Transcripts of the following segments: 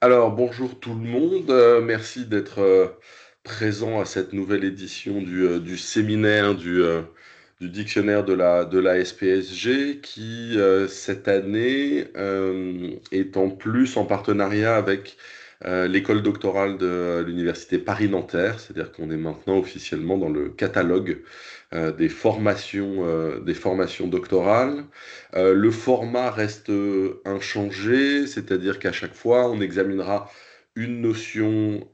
Alors, bonjour tout le monde. Merci d'être présent à cette nouvelle édition du séminaire du dictionnaire de la SPSG qui, cette année, est en plus en partenariat avec l'école doctorale de l'Université Paris-Nanterre. C'est-à-dire qu'on est maintenant officiellement dans le catalogue des formations doctorales. Le format reste inchangé, c'est-à-dire qu'à chaque fois, on examinera une notion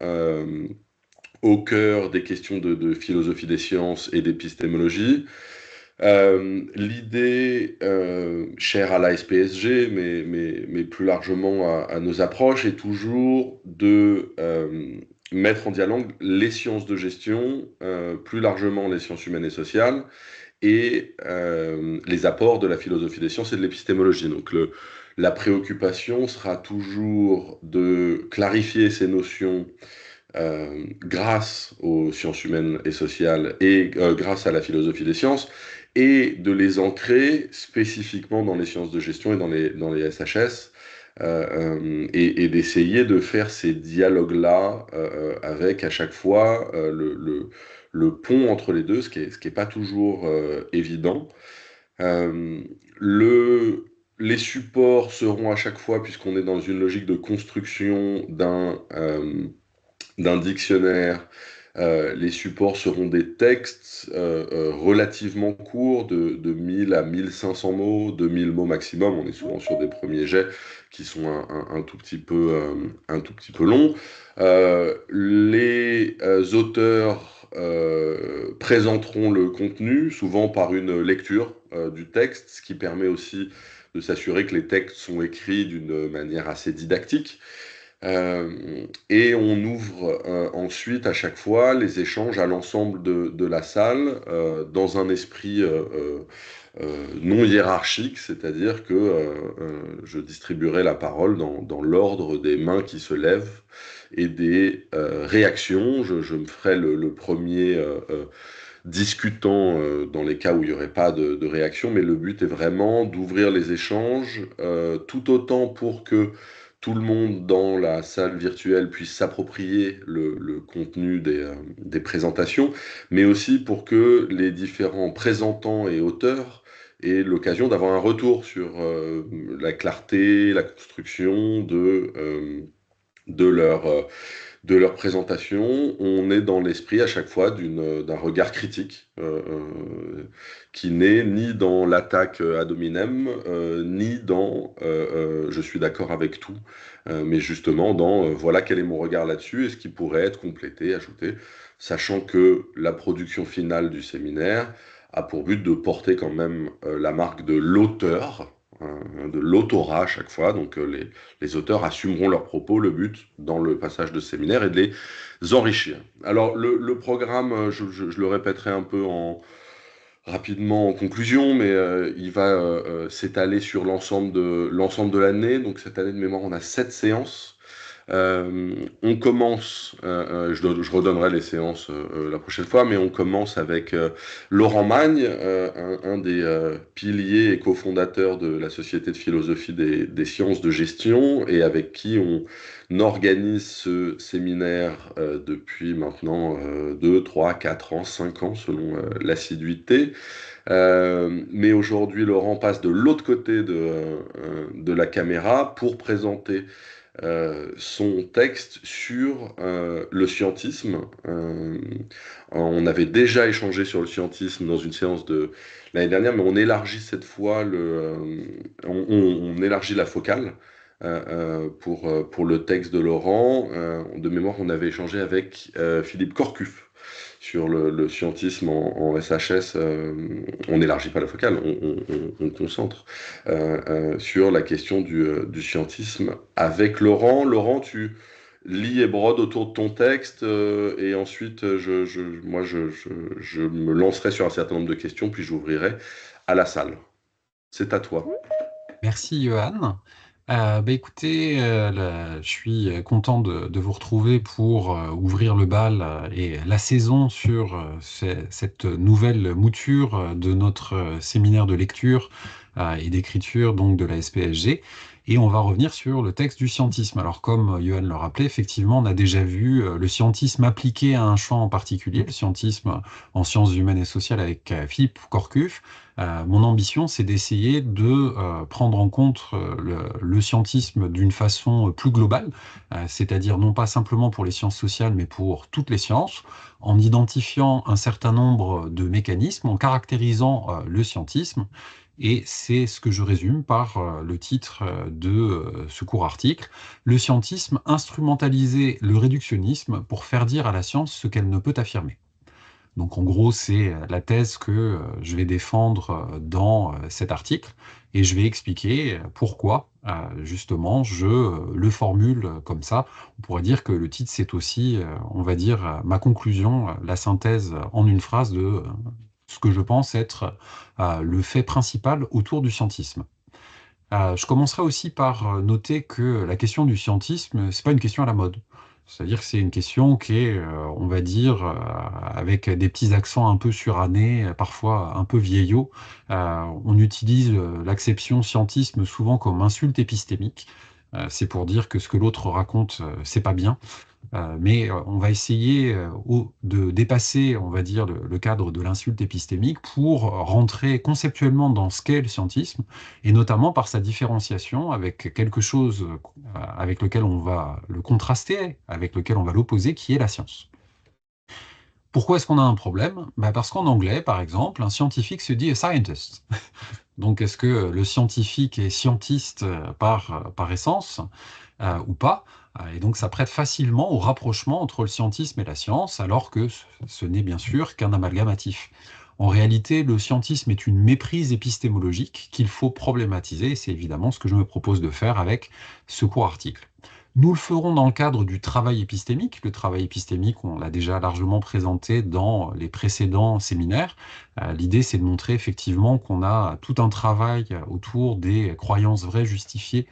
au cœur des questions de philosophie des sciences et d'épistémologie. L'idée chère à la SPSG, mais plus largement à nos approches, est toujours de mettre en dialogue les sciences de gestion, plus largement les sciences humaines et sociales, et les apports de la philosophie des sciences et de l'épistémologie. Donc la préoccupation sera toujours de clarifier ces notions grâce aux sciences humaines et sociales et grâce à la philosophie des sciences, et de les ancrer spécifiquement dans les sciences de gestion et dans les SHS, et d'essayer de faire ces dialogues-là avec à chaque fois le pont entre les deux, ce qui est pas toujours évident. Euh, le, les supports seront à chaque fois, puisqu'on est dans une logique de construction d'un dictionnaire, les supports seront des textes relativement courts, de 1000 à 1500 mots, 2000 mots maximum. On est souvent sur des premiers jets qui sont un tout petit peu longs. Les auteurs présenteront le contenu, souvent par une lecture du texte, ce qui permet aussi de s'assurer que les textes sont écrits d'une manière assez didactique. Et on ouvre ensuite à chaque fois les échanges à l'ensemble de la salle dans un esprit non hiérarchique, c'est-à-dire que je distribuerai la parole dans l'ordre des mains qui se lèvent et des réactions. Je me ferai le premier discutant dans les cas où il n'y aurait pas de réaction, mais le but est vraiment d'ouvrir les échanges tout autant pour que tout le monde dans la salle virtuelle puisse s'approprier le contenu des présentations, mais aussi pour que les différents présentants et auteurs aient l'occasion d'avoir un retour sur la clarté, la construction de leur présentation. On est dans l'esprit à chaque fois d'un regard critique qui n'est ni dans l'attaque ad hominem, ni dans je suis d'accord avec tout, mais justement dans voilà quel est mon regard là-dessus et ce qui pourrait être complété, ajouté, sachant que la production finale du séminaire a pour but de porter quand même la marque de l'auteur, de l'autorat à chaque fois. Donc les auteurs assumeront leurs propos. Le but dans le passage de séminaire est de les enrichir. Alors le programme, je le répéterai un peu rapidement en conclusion, mais il va s'étaler sur l'ensemble de l'année. Donc cette année de mémoire, on a 7 séances. On commence, je redonnerai les séances la prochaine fois, mais on commence avec Laurent Magne, un des piliers et cofondateurs de la Société de philosophie des sciences de gestion, et avec qui on organise ce séminaire depuis maintenant 2, 3, 4 ans, 5 ans, selon l'assiduité. Mais aujourd'hui, Laurent passe de l'autre côté de la caméra pour présenter son texte sur le scientisme. On avait déjà échangé sur le scientisme dans une séance de l'année dernière, mais on élargit cette fois on élargit la focale pour le texte de Laurent. De mémoire, on avait échangé avec Philippe Corcuff sur le scientisme en SHS. On n'élargit pas la focale, on concentre sur la question du scientisme avec Laurent. Laurent, tu lis et brodes autour de ton texte et ensuite, moi, je me lancerai sur un certain nombre de questions, puis j'ouvrirai à la salle. C'est à toi. Merci Johan. Écoutez, je suis content de vous retrouver pour ouvrir le bal et la saison sur cette nouvelle mouture de notre séminaire de lecture et d'écriture donc de la SPSG. Et on va revenir sur le texte du scientisme. Alors, comme Johan le rappelait, effectivement, on a déjà vu le scientisme appliqué à un champ en particulier, le scientisme en sciences humaines et sociales avec Philippe Corcuff. Mon ambition, c'est d'essayer de prendre en compte le scientisme d'une façon plus globale, c'est-à-dire non pas simplement pour les sciences sociales, mais pour toutes les sciences, en identifiant un certain nombre de mécanismes, en caractérisant le scientisme. Et c'est ce que je résume par le titre de ce court article. Le scientisme instrumentaliser le réductionnisme pour faire dire à la science ce qu'elle ne peut affirmer. Donc en gros, c'est la thèse que je vais défendre dans cet article et je vais expliquer pourquoi justement je le formule comme ça. On pourrait dire que le titre, c'est aussi, on va dire, ma conclusion, la synthèse en une phrase de ce que je pense être le fait principal autour du scientisme. Je commencerai aussi par noter que la question du scientisme, c'est pas une question à la mode. C'est-à-dire que c'est une question qui est, on va dire, avec des petits accents un peu surannés, parfois un peu vieillots. On utilise l'acception scientisme souvent comme insulte épistémique. C'est pour dire que ce que l'autre raconte, c'est pas bien. Mais on va essayer de dépasser, on va dire, le cadre de l'insulte épistémique pour rentrer conceptuellement dans ce qu'est le scientisme, et notamment par sa différenciation avec quelque chose avec lequel on va le contraster, avec lequel on va l'opposer, qui est la science. Pourquoi est-ce qu'on a un problème? Parce qu'en anglais, par exemple, un scientifique se dit a scientist. Donc, est-ce que le scientifique est scientiste par essence ou pas? Et donc, ça prête facilement au rapprochement entre le scientisme et la science, alors que ce n'est bien sûr qu'un amalgamatif. En réalité, le scientisme est une méprise épistémologique qu'il faut problématiser, et c'est évidemment ce que je me propose de faire avec ce court article. Nous le ferons dans le cadre du travail épistémique. Le travail épistémique, on l'a déjà largement présenté dans les précédents séminaires. L'idée, c'est de montrer effectivement qu'on a tout un travail autour des croyances vraies justifiées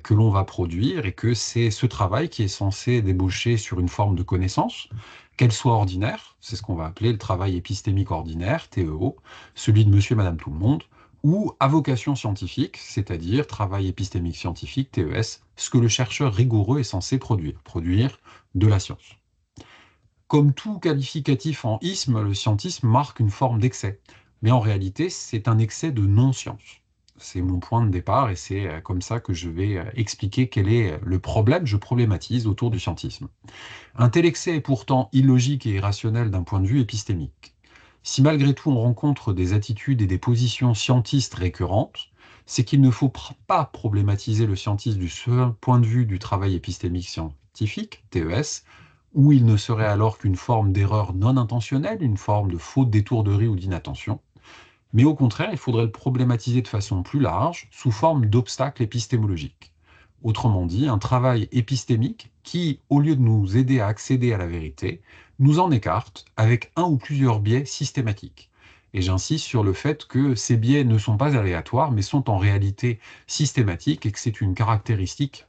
que l'on va produire et que c'est ce travail qui est censé déboucher sur une forme de connaissance, qu'elle soit ordinaire, c'est ce qu'on va appeler le travail épistémique ordinaire, TEO, celui de monsieur et madame tout le monde, ou à vocation scientifique, c'est-à-dire travail épistémique scientifique, TES, ce que le chercheur rigoureux est censé produire de la science. Comme tout qualificatif en isme, le scientisme marque une forme d'excès, mais en réalité, c'est un excès de non-science. C'est mon point de départ et c'est comme ça que je vais expliquer quel est le problème, je problématise autour du scientisme. Un tel excès est pourtant illogique et irrationnel d'un point de vue épistémique. Si malgré tout on rencontre des attitudes et des positions scientistes récurrentes, c'est qu'il ne faut pas problématiser le scientisme du seul point de vue du travail épistémique scientifique, TES, où il ne serait alors qu'une forme d'erreur non intentionnelle, une forme de faute d'étourderie ou d'inattention, mais au contraire, il faudrait le problématiser de façon plus large, sous forme d'obstacles épistémologiques. Autrement dit, un travail épistémique qui, au lieu de nous aider à accéder à la vérité, nous en écarte avec un ou plusieurs biais systématiques. Et j'insiste sur le fait que ces biais ne sont pas aléatoires, mais sont en réalité systématiques et que c'est une caractéristique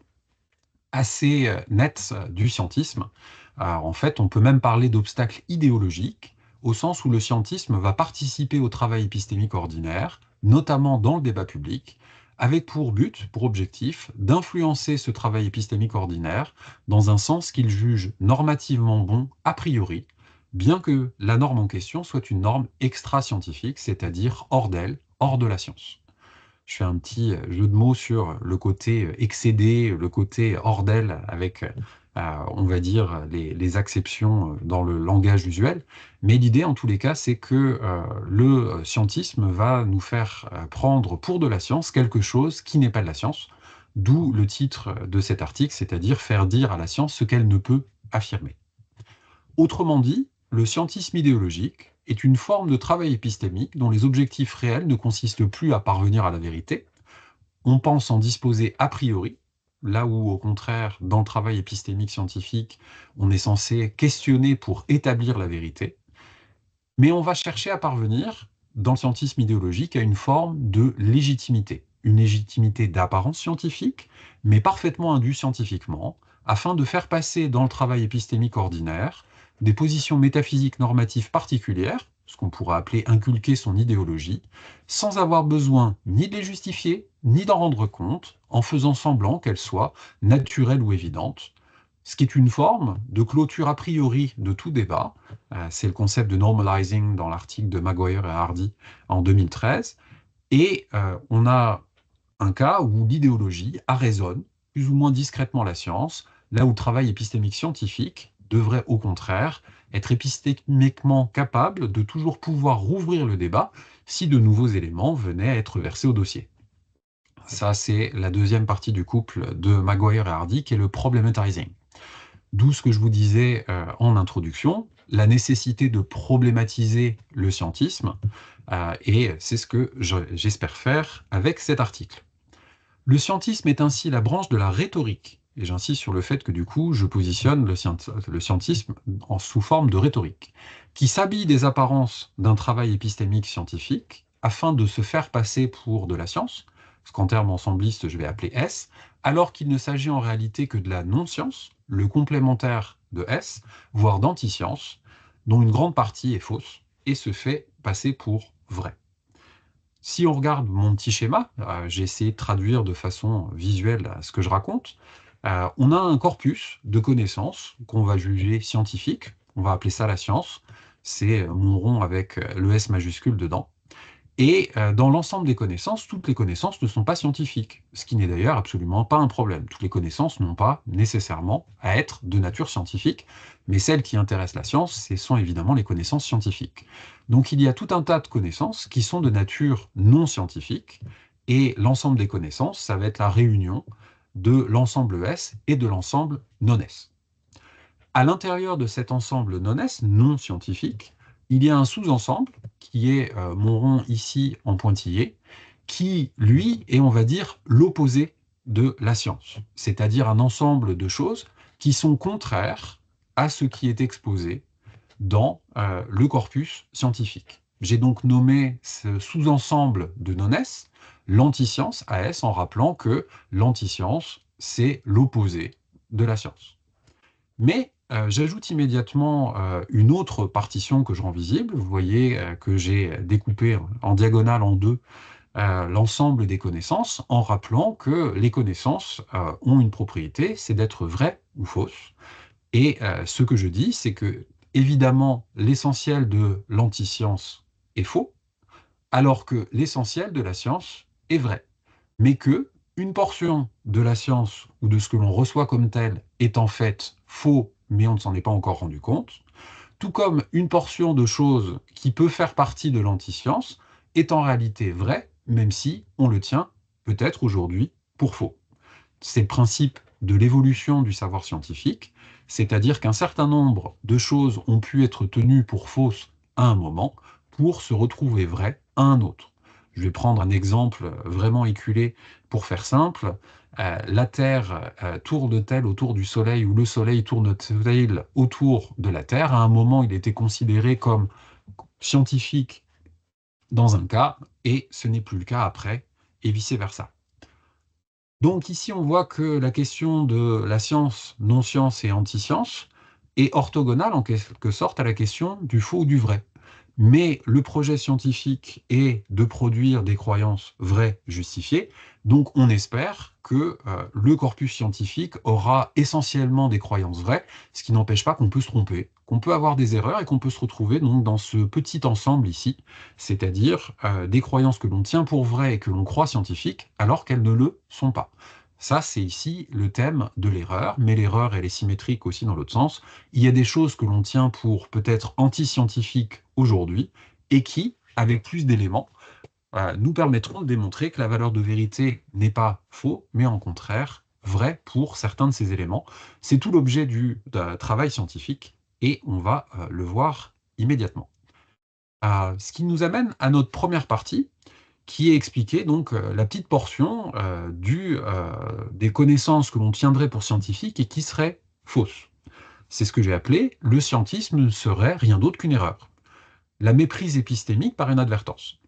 assez nette du scientisme. En fait, on peut même parler d'obstacles idéologiques, au sens où le scientisme va participer au travail épistémique ordinaire, notamment dans le débat public, avec pour but, pour objectif, d'influencer ce travail épistémique ordinaire dans un sens qu'il juge normativement bon a priori, bien que la norme en question soit une norme extra-scientifique, c'est-à-dire hors d'elle, hors de la science. Je fais un petit jeu de mots sur le côté excédé, le côté hors d'elle, avec, on va dire, les acceptions dans le langage usuel. Mais l'idée, en tous les cas, c'est que le scientisme va nous faire prendre pour de la science quelque chose qui n'est pas de la science, d'où le titre de cet article, c'est-à-dire faire dire à la science ce qu'elle ne peut affirmer. Autrement dit, le scientisme idéologique est une forme de travail épistémique dont les objectifs réels ne consistent plus à parvenir à la vérité. On pense en disposer a priori, là où, au contraire, dans le travail épistémique scientifique, on est censé questionner pour établir la vérité. Mais on va chercher à parvenir, dans le scientisme idéologique, à une forme de légitimité. Une légitimité d'apparence scientifique, mais parfaitement indue scientifiquement, afin de faire passer dans le travail épistémique ordinaire des positions métaphysiques normatives particulières, ce qu'on pourrait appeler inculquer son idéologie, sans avoir besoin ni de les justifier, ni d'en rendre compte, en faisant semblant qu'elles soient naturelles ou évidentes, ce qui est une forme de clôture a priori de tout débat. C'est le concept de normalizing dans l'article de Maguire et Hardy en 2013. Et on a un cas où l'idéologie arraisonne plus ou moins discrètement la science, là où le travail épistémique scientifique devrait au contraire être épistémiquement capable de toujours pouvoir rouvrir le débat si de nouveaux éléments venaient à être versés au dossier. Ça, c'est la deuxième partie du couple de Maguire et Hardy, qui est le problematizing. D'où ce que je vous disais en introduction, la nécessité de problématiser le scientisme, et c'est ce que j'espère faire avec cet article. Le scientisme est ainsi la branche de la rhétorique, et j'insiste sur le fait que du coup, je positionne le scientisme sous forme de rhétorique, qui s'habille des apparences d'un travail épistémique scientifique afin de se faire passer pour de la science, ce qu'en termes ensemblistes je vais appeler S, alors qu'il ne s'agit en réalité que de la non-science, le complémentaire de S, voire d'anti-science, dont une grande partie est fausse et se fait passer pour vraie. Si on regarde mon petit schéma, j'ai essayé de traduire de façon visuelle ce que je raconte, on a un corpus de connaissances qu'on va juger scientifique, on va appeler ça la science, c'est mon rond avec le S majuscule dedans. Et dans l'ensemble des connaissances, toutes les connaissances ne sont pas scientifiques, ce qui n'est d'ailleurs absolument pas un problème. Toutes les connaissances n'ont pas nécessairement à être de nature scientifique, mais celles qui intéressent la science, ce sont évidemment les connaissances scientifiques. Donc il y a tout un tas de connaissances qui sont de nature non scientifique, et l'ensemble des connaissances, ça va être la réunion de l'ensemble S et de l'ensemble non S. À l'intérieur de cet ensemble non S, non scientifique, il y a un sous-ensemble, qui est mon rond ici en pointillé, qui, lui, est, on va dire, l'opposé de la science, c'est-à-dire un ensemble de choses qui sont contraires à ce qui est exposé dans le corpus scientifique. J'ai donc nommé ce sous-ensemble de non-S l'antiscience, AS, en rappelant que l'antiscience, c'est l'opposé de la science. Mais j'ajoute immédiatement une autre partition que je rends visible. Vous voyez que j'ai découpé en diagonale en deux l'ensemble des connaissances en rappelant que les connaissances ont une propriété, c'est d'être vraies ou fausses. Et ce que je dis, c'est que, évidemment, l'essentiel de l'antiscience est faux, alors que l'essentiel de la science est vrai. Mais que une portion de la science ou de ce que l'on reçoit comme tel est en fait faux, mais on ne s'en est pas encore rendu compte, tout comme une portion de choses qui peut faire partie de l'antiscience est en réalité vraie, même si on le tient peut-être aujourd'hui pour faux. C'est le principe de l'évolution du savoir scientifique, c'est-à-dire qu'un certain nombre de choses ont pu être tenues pour fausses à un moment pour se retrouver vraies à un autre. Je vais prendre un exemple vraiment éculé pour faire simple. La Terre tourne-t-elle autour du Soleil ou le Soleil tourne-t-il autour de la Terre? À un moment, il était considéré comme scientifique dans un cas, et ce n'est plus le cas après, et vice-versa. Donc ici, on voit que la question de la science, non-science et anti-science est orthogonale en quelque sorte à la question du faux ou du vrai. Mais le projet scientifique est de produire des croyances vraies, justifiées, donc on espère que le corpus scientifique aura essentiellement des croyances vraies, ce qui n'empêche pas qu'on peut se tromper, qu'on peut avoir des erreurs et qu'on peut se retrouver donc dans ce petit ensemble ici, c'est-à-dire des croyances que l'on tient pour vraies et que l'on croit scientifiques alors qu'elles ne le sont pas. Ça, c'est ici le thème de l'erreur, mais l'erreur, elle est symétrique aussi dans l'autre sens. Il y a des choses que l'on tient pour peut-être anti-scientifiques aujourd'hui, et qui, avec plus d'éléments, nous permettront de démontrer que la valeur de vérité n'est pas faux, mais en contraire vrai pour certains de ces éléments. C'est tout l'objet du travail scientifique, et on va le voir immédiatement. Ce qui nous amène à notre première partie, qui est expliquée, donc la petite portion des connaissances que l'on tiendrait pour scientifiques et qui seraient fausses. C'est ce que j'ai appelé « le scientisme ne serait rien d'autre qu'une erreur ». La méprise épistémique par inadvertance.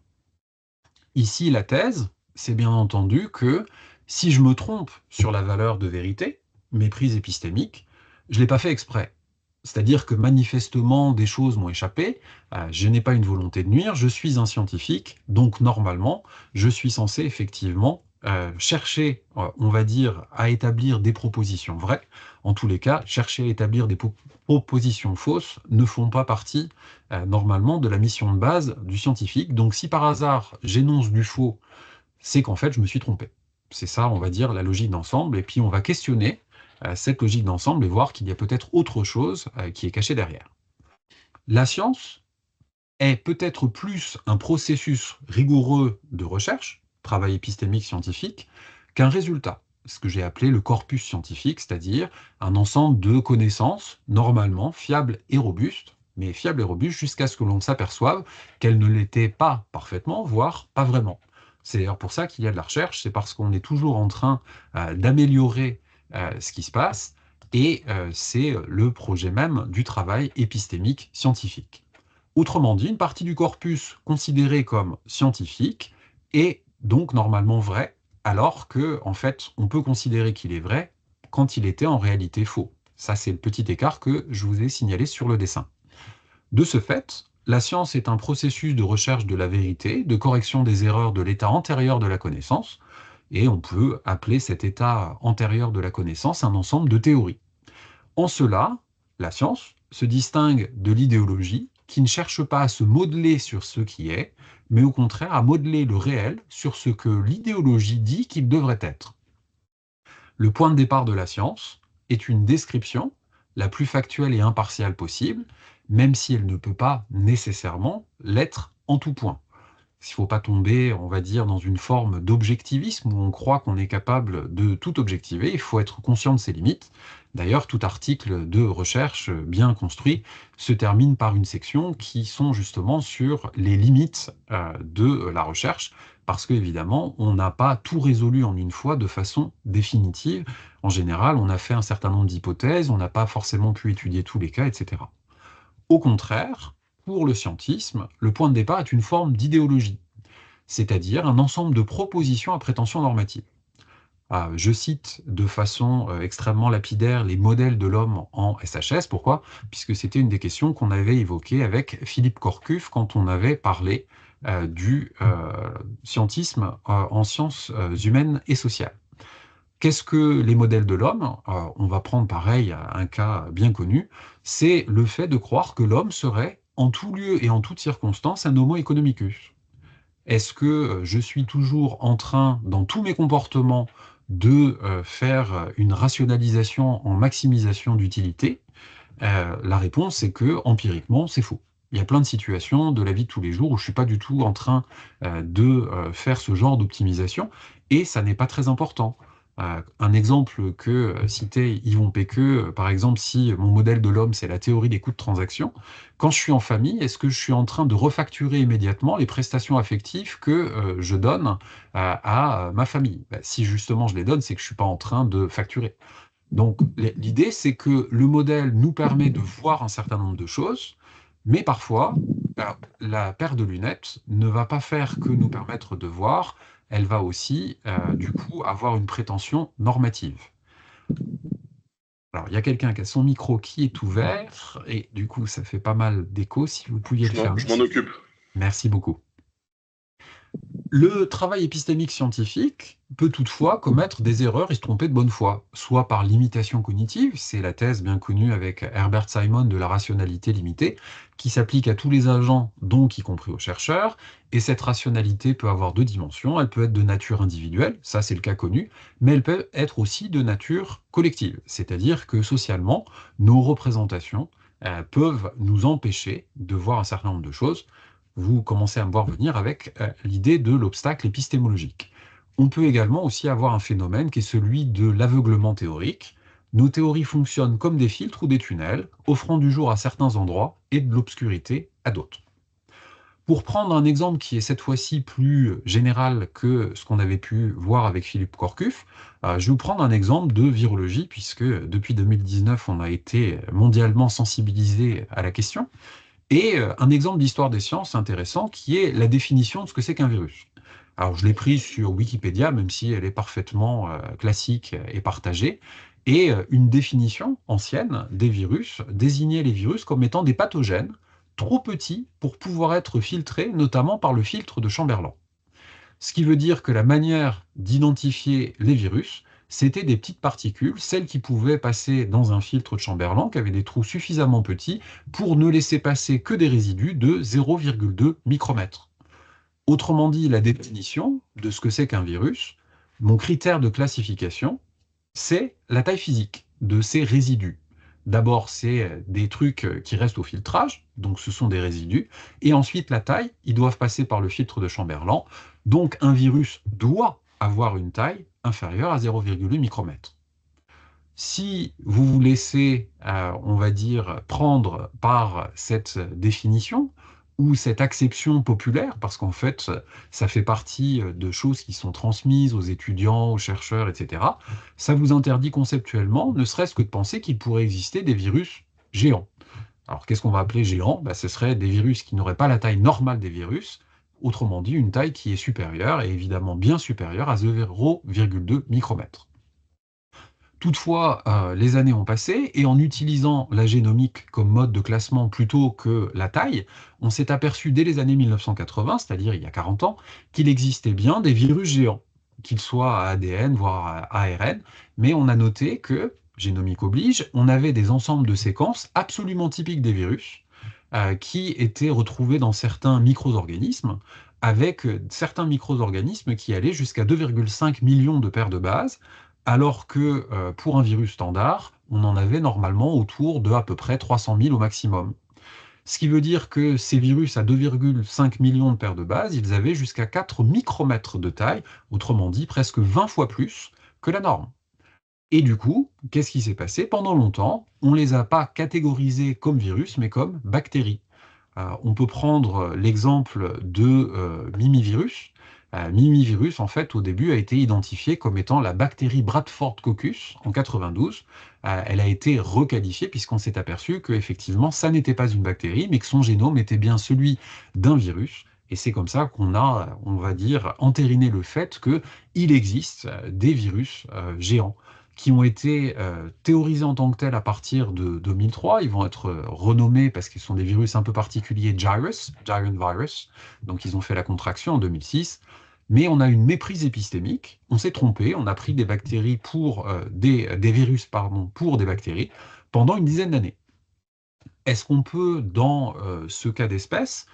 Ici, la thèse, c'est bien entendu que si je me trompe sur la valeur de vérité, méprise épistémique, je ne l'ai pas fait exprès. C'est-à-dire que manifestement, des choses m'ont échappé, je n'ai pas une volonté de nuire, je suis un scientifique, donc normalement, je suis censé effectivement chercher, on va dire, à établir des propositions vraies. En tous les cas, chercher à établir des propositions fausses ne font pas partie normalement de la mission de base du scientifique. Donc si par hasard j'énonce du faux, c'est qu'en fait je me suis trompé. C'est ça, on va dire, la logique d'ensemble, et puis on va questionner cette logique d'ensemble et voir qu'il y a peut-être autre chose qui est cachée derrière. La science est peut-être plus un processus rigoureux de recherche, travail épistémique scientifique, qu'un résultat, ce que j'ai appelé le corpus scientifique, c'est-à-dire un ensemble de connaissances normalement fiables et robustes, mais fiables et robustes jusqu'à ce que l'on s'aperçoive qu'elles ne l'étaient pas parfaitement, voire pas vraiment. C'est d'ailleurs pour ça qu'il y a de la recherche, c'est parce qu'on est toujours en train d'améliorer ce qui se passe, et c'est le projet même du travail épistémique scientifique. Autrement dit, une partie du corpus considérée comme scientifique est donc normalement vrai, alors que, en fait, on peut considérer qu'il est vrai quand il était en réalité faux. Ça, c'est le petit écart que je vous ai signalé sur le dessin. De ce fait, la science est un processus de recherche de la vérité, de correction des erreurs de l'état antérieur de la connaissance, et on peut appeler cet état antérieur de la connaissance un ensemble de théories. En cela, la science se distingue de l'idéologie qui ne cherche pas à se modeler sur ce qui est, mais au contraire à modeler le réel sur ce que l'idéologie dit qu'il devrait être. Le point de départ de la science est une description la plus factuelle et impartiale possible, même si elle ne peut pas nécessairement l'être en tout point. Il ne faut pas tomber, on va dire, dans une forme d'objectivisme où on croit qu'on est capable de tout objectiver. Il faut être conscient de ses limites. D'ailleurs, tout article de recherche bien construit se termine par une section qui sont justement sur les limites de la recherche, parce qu'évidemment, on n'a pas tout résolu en une fois de façon définitive. En général, on a fait un certain nombre d'hypothèses, on n'a pas forcément pu étudier tous les cas, etc. Au contraire, pour le scientisme, le point de départ est une forme d'idéologie, c'est-à-dire un ensemble de propositions à prétention normative. Je cite de façon extrêmement lapidaire les modèles de l'homme en SHS. Pourquoi? Puisque c'était une des questions qu'on avait évoquées avec Philippe Corcuff quand on avait parlé du scientisme en sciences humaines et sociales. Qu'est-ce que les modèles de l'homme? On va prendre pareil un cas bien connu, c'est le fait de croire que l'homme serait en tout lieu et en toute circonstance un homo economicus. Est-ce que je suis toujours en train, dans tous mes comportements, de faire une rationalisation en maximisation d'utilité? La réponse est que, empiriquement, c'est faux. Il y a plein de situations de la vie de tous les jours où je ne suis pas du tout en train de faire ce genre d'optimisation, et ça n'est pas très important. Un exemple que citait Yvon Péqueux, par exemple, si mon modèle de l'homme, c'est la théorie des coûts de transaction, quand je suis en famille, est-ce que je suis en train de refacturer immédiatement les prestations affectives que je donne à ma famille? Si justement je les donne, c'est que je ne suis pas en train de facturer. Donc l'idée, c'est que le modèle nous permet de voir un certain nombre de choses, mais parfois, la paire de lunettes ne va pas faire que nous permettre de voir, elle va aussi, du coup, avoir une prétention normative. Alors, il y a quelqu'un qui a son micro qui est ouvert, et du coup, ça fait pas mal d'écho. Si vous pouviez le fermer. Je m'en occupe. Merci beaucoup. Le travail épistémique scientifique peut toutefois commettre des erreurs et se tromper de bonne foi, soit par limitation cognitive, c'est la thèse bien connue avec Herbert Simon de la rationalité limitée, qui s'applique à tous les agents, donc y compris aux chercheurs, et cette rationalité peut avoir deux dimensions, elle peut être de nature individuelle, ça c'est le cas connu, mais elle peut être aussi de nature collective, c'est-à-dire que socialement, nos représentations peuvent nous empêcher de voir un certain nombre de choses. Vous commencez à me voir venir avec l'idée de l'obstacle épistémologique. On peut également aussi avoir un phénomène qui est celui de l'aveuglement théorique. Nos théories fonctionnent comme des filtres ou des tunnels, offrant du jour à certains endroits et de l'obscurité à d'autres. Pour prendre un exemple qui est cette fois-ci plus général que ce qu'on avait pu voir avec Philippe Corcuff, je vais vous prendre un exemple de virologie, puisque depuis 2019, on a été mondialement sensibilisé à la question. Et un exemple d'histoire des sciences intéressant qui est la définition de ce que c'est qu'un virus. Alors je l'ai prise sur Wikipédia, même si elle est parfaitement classique et partagée. Et une définition ancienne des virus désignait les virus comme étant des pathogènes trop petits pour pouvoir être filtrés, notamment par le filtre de Chamberlain. Ce qui veut dire que la manière d'identifier les virus, c'était des petites particules, celles qui pouvaient passer dans un filtre de Chamberlain, qui avait des trous suffisamment petits pour ne laisser passer que des résidus de 0,2 micromètres. Autrement dit, la définition de ce que c'est qu'un virus, mon critère de classification, c'est la taille physique de ces résidus. D'abord, c'est des trucs qui restent au filtrage, donc ce sont des résidus, et ensuite la taille, ils doivent passer par le filtre de Chamberlain, donc un virus doit avoir une taille inférieure à 0,8 micromètre. Si vous vous laissez, on va dire, prendre par cette définition ou cette acception populaire, parce qu'en fait, ça fait partie de choses qui sont transmises aux étudiants, aux chercheurs, etc., ça vous interdit conceptuellement, ne serait-ce que de penser qu'il pourrait exister des virus géants. Alors, qu'est-ce qu'on va appeler géant? Ce serait des virus qui n'auraient pas la taille normale des virus, autrement dit, une taille qui est supérieure, et évidemment bien supérieure à 0,2 micromètre. Toutefois, les années ont passé et en utilisant la génomique comme mode de classement plutôt que la taille, on s'est aperçu dès les années 1980, c'est-à-dire il y a 40 ans, qu'il existait bien des virus géants, qu'ils soient à ADN, voire à ARN, mais on a noté que, génomique oblige, on avait des ensembles de séquences absolument typiques des virus, qui étaient retrouvés dans certains micro-organismes, avec certains micro-organismes qui allaient jusqu'à 2,5 millions de paires de bases, alors que pour un virus standard, on en avait normalement autour de à peu près 300 000 au maximum. Ce qui veut dire que ces virus à 2,5 millions de paires de bases, ils avaient jusqu'à 4 micromètres de taille, autrement dit presque 20 fois plus que la norme. Et du coup, qu'est-ce qui s'est passé? Pendant longtemps, on ne les a pas catégorisés comme virus, mais comme bactéries. On peut prendre l'exemple de Mimivirus. Mimivirus, en fait, au début, a été identifié comme étant la bactérie Bradford coccus en 92. Elle a été requalifiée puisqu'on s'est aperçu qu'effectivement, ça n'était pas une bactérie, mais que son génome était bien celui d'un virus. Et c'est comme ça qu'on a, on va dire, entériné le fait qu'il existe des virus géants qui ont été théorisés en tant que tels à partir de 2003. Ils vont être renommés parce qu'ils sont des virus un peu particuliers, Giant Virus. Donc ils ont fait la contraction en 2006. Mais on a une méprise épistémique, on s'est trompé, on a pris des bactéries pour des virus pardon, pour des bactéries pendant une dizaine d'années. Est-ce qu'on peut, dans ce cas d'espèce,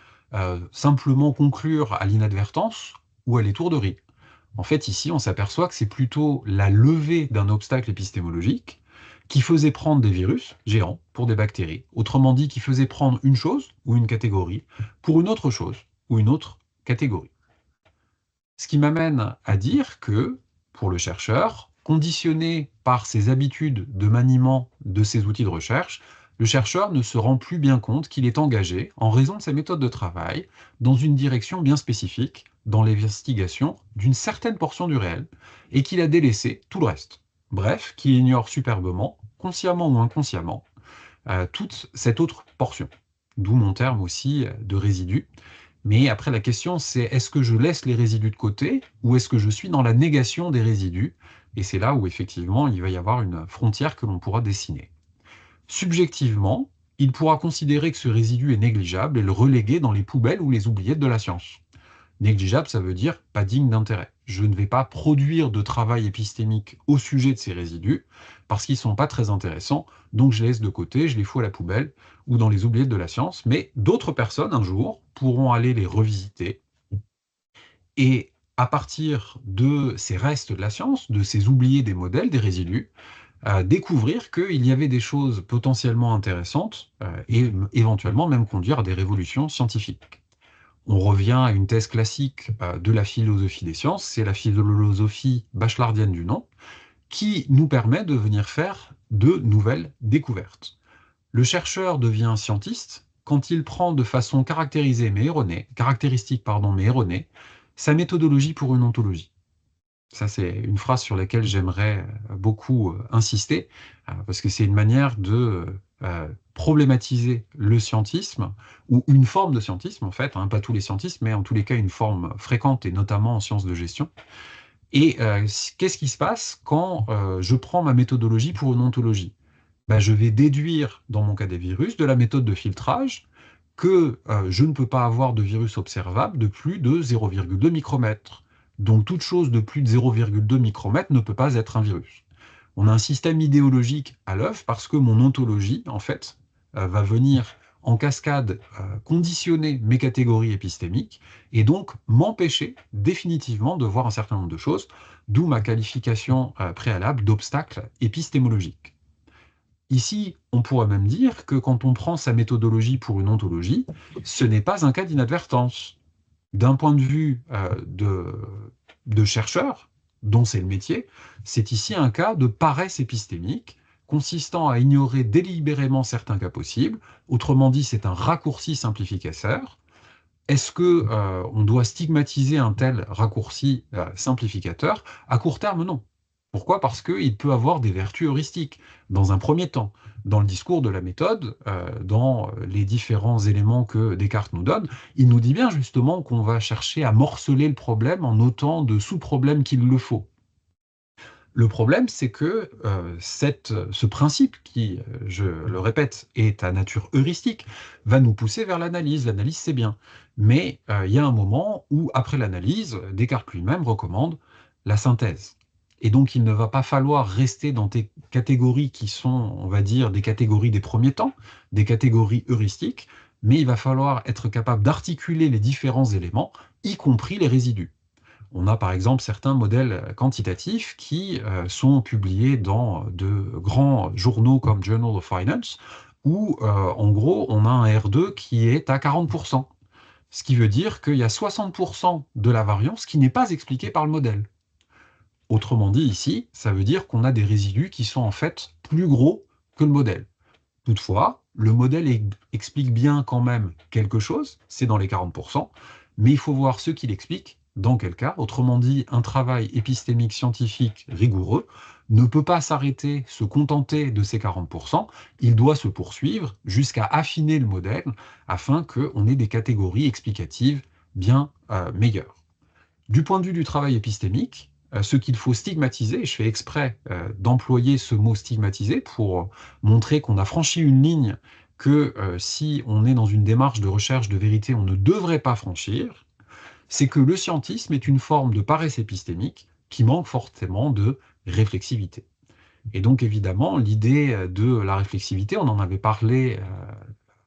simplement conclure à l'inadvertance ou à l'étourderie? En fait, ici, on s'aperçoit que c'est plutôt la levée d'un obstacle épistémologique qui faisait prendre des virus géants pour des bactéries. Autrement dit, qui faisait prendre une chose ou une catégorie pour une autre chose ou une autre catégorie. Ce qui m'amène à dire que, pour le chercheur, conditionné par ses habitudes de maniement de ses outils de recherche, le chercheur ne se rend plus bien compte qu'il est engagé, en raison de ses méthodes de travail, dans une direction bien spécifique, dans l'investigation d'une certaine portion du réel, et qu'il a délaissé tout le reste. Bref, qu'il ignore superbement, consciemment ou inconsciemment, toute cette autre portion. D'où mon terme aussi de résidu. Mais après, la question, c'est est-ce que je laisse les résidus de côté ou est-ce que je suis dans la négation des résidus? Et c'est là où, effectivement, il va y avoir une frontière que l'on pourra dessiner. Subjectivement, il pourra considérer que ce résidu est négligeable et le reléguer dans les poubelles ou les oubliettes de la science. Négligeable, ça veut dire pas digne d'intérêt. Je ne vais pas produire de travail épistémique au sujet de ces résidus parce qu'ils ne sont pas très intéressants, donc je les laisse de côté, je les fous à la poubelle ou dans les oubliettes de la science, mais d'autres personnes, un jour, pourront aller les revisiter et à partir de ces restes de la science, de ces oubliés des modèles, des résidus, découvrir qu'il y avait des choses potentiellement intéressantes et éventuellement même conduire à des révolutions scientifiques. On revient à une thèse classique de la philosophie des sciences, c'est la philosophie bachelardienne du non, qui nous permet de venir faire de nouvelles découvertes. Le chercheur devient scientiste quand il prend de façon caractéristique mais erronée, sa méthodologie pour une ontologie. Ça, c'est une phrase sur laquelle j'aimerais beaucoup insister, parce que c'est une manière de problématiser le scientisme, ou une forme de scientisme en fait, pas tous les scientismes, mais en tous les cas une forme fréquente, et notamment en sciences de gestion, Et qu'est-ce qui se passe quand je prends ma méthodologie pour une ontologie? Ben, je vais déduire, dans mon cas des virus, de la méthode de filtrage que je ne peux pas avoir de virus observable de plus de 0,2 micromètres. Donc toute chose de plus de 0,2 micromètres ne peut pas être un virus. On a un système idéologique à l'œuvre parce que mon ontologie, en fait, va venir en cascade conditionner mes catégories épistémiques et donc m'empêcher définitivement de voir un certain nombre de choses, d'où ma qualification préalable d'obstacle épistémologique. Ici, on pourrait même dire que quand on prend sa méthodologie pour une ontologie, ce n'est pas un cas d'inadvertance. D'un point de vue de chercheur, dont c'est le métier, c'est ici un cas de paresse épistémique, consistant à ignorer délibérément certains cas possibles. Autrement dit, c'est un raccourci simplificateur. Est-ce que on doit stigmatiser un tel raccourci simplificateur? À court terme, non. Pourquoi? Parce qu'il peut avoir des vertus heuristiques. Dans un premier temps, dans le discours de la méthode, dans les différents éléments que Descartes nous donne, il nous dit bien justement qu'on va chercher à morceler le problème en autant de sous-problèmes qu'il le faut. Le problème, c'est que ce principe qui, je le répète, est à nature heuristique, va nous pousser vers l'analyse. L'analyse, c'est bien. Mais il y a un moment où, après l'analyse, Descartes lui-même recommande la synthèse. Et donc, il ne va pas falloir rester dans des catégories qui sont, on va dire, des catégories des premiers temps, des catégories heuristiques, mais il va falloir être capable d'articuler les différents éléments, y compris les résidus. On a par exemple certains modèles quantitatifs qui sont publiés dans de grands journaux comme Journal of Finance, où en gros on a un R2 qui est à 40%, ce qui veut dire qu'il y a 60% de la variance qui n'est pas expliquée par le modèle. Autrement dit ici, ça veut dire qu'on a des résidus qui sont en fait plus gros que le modèle. Toutefois, le modèle explique bien quand même quelque chose, c'est dans les 40%, mais il faut voir ce qu'il explique, dans quel cas. Autrement dit, un travail épistémique scientifique rigoureux ne peut pas s'arrêter, se contenter de ces 40%, il doit se poursuivre jusqu'à affiner le modèle afin qu'on ait des catégories explicatives bien meilleures. Du point de vue du travail épistémique, ce qu'il faut stigmatiser, et je fais exprès d'employer ce mot stigmatiser pour montrer qu'on a franchi une ligne que si on est dans une démarche de recherche de vérité, on ne devrait pas franchir, c'est que le scientisme est une forme de paresse épistémique qui manque fortement de réflexivité. Et donc évidemment, l'idée de la réflexivité, on en avait parlé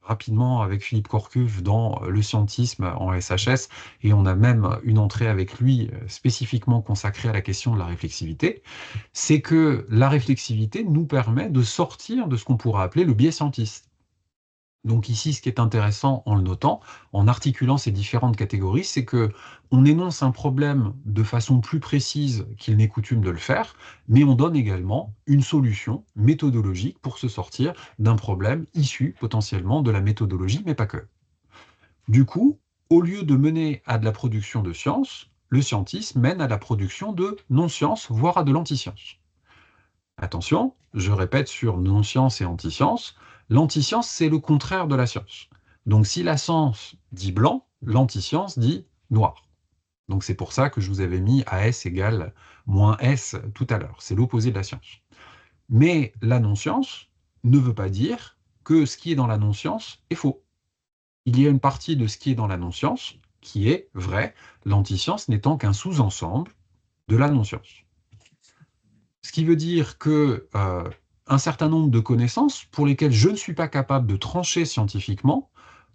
rapidement avec Philippe Corcuve dans le scientisme en SHS, et on a même une entrée avec lui spécifiquement consacrée à la question de la réflexivité, c'est que la réflexivité nous permet de sortir de ce qu'on pourrait appeler le biais scientiste. Donc ici, ce qui est intéressant en le notant, en articulant ces différentes catégories, c'est que on énonce un problème de façon plus précise qu'il n'est coutume de le faire, mais on donne également une solution méthodologique pour se sortir d'un problème issu potentiellement de la méthodologie, mais pas que. Du coup, au lieu de mener à de la production de science, le scientisme mène à la production de non-science, voire à de l'anti-science. Attention, je répète sur non-science et anti-science, l'anti-science, c'est le contraire de la science. Donc si la science dit blanc, l'anti-science dit noir. Donc c'est pour ça que je vous avais mis AS égale moins S tout à l'heure. C'est l'opposé de la science. Mais la non-science ne veut pas dire que ce qui est dans la non-science est faux. Il y a une partie de ce qui est dans la non-science qui est vrai, l'anti-science n'étant qu'un sous-ensemble de la non-science. Ce qui veut dire que un certain nombre de connaissances pour lesquelles je ne suis pas capable de trancher scientifiquement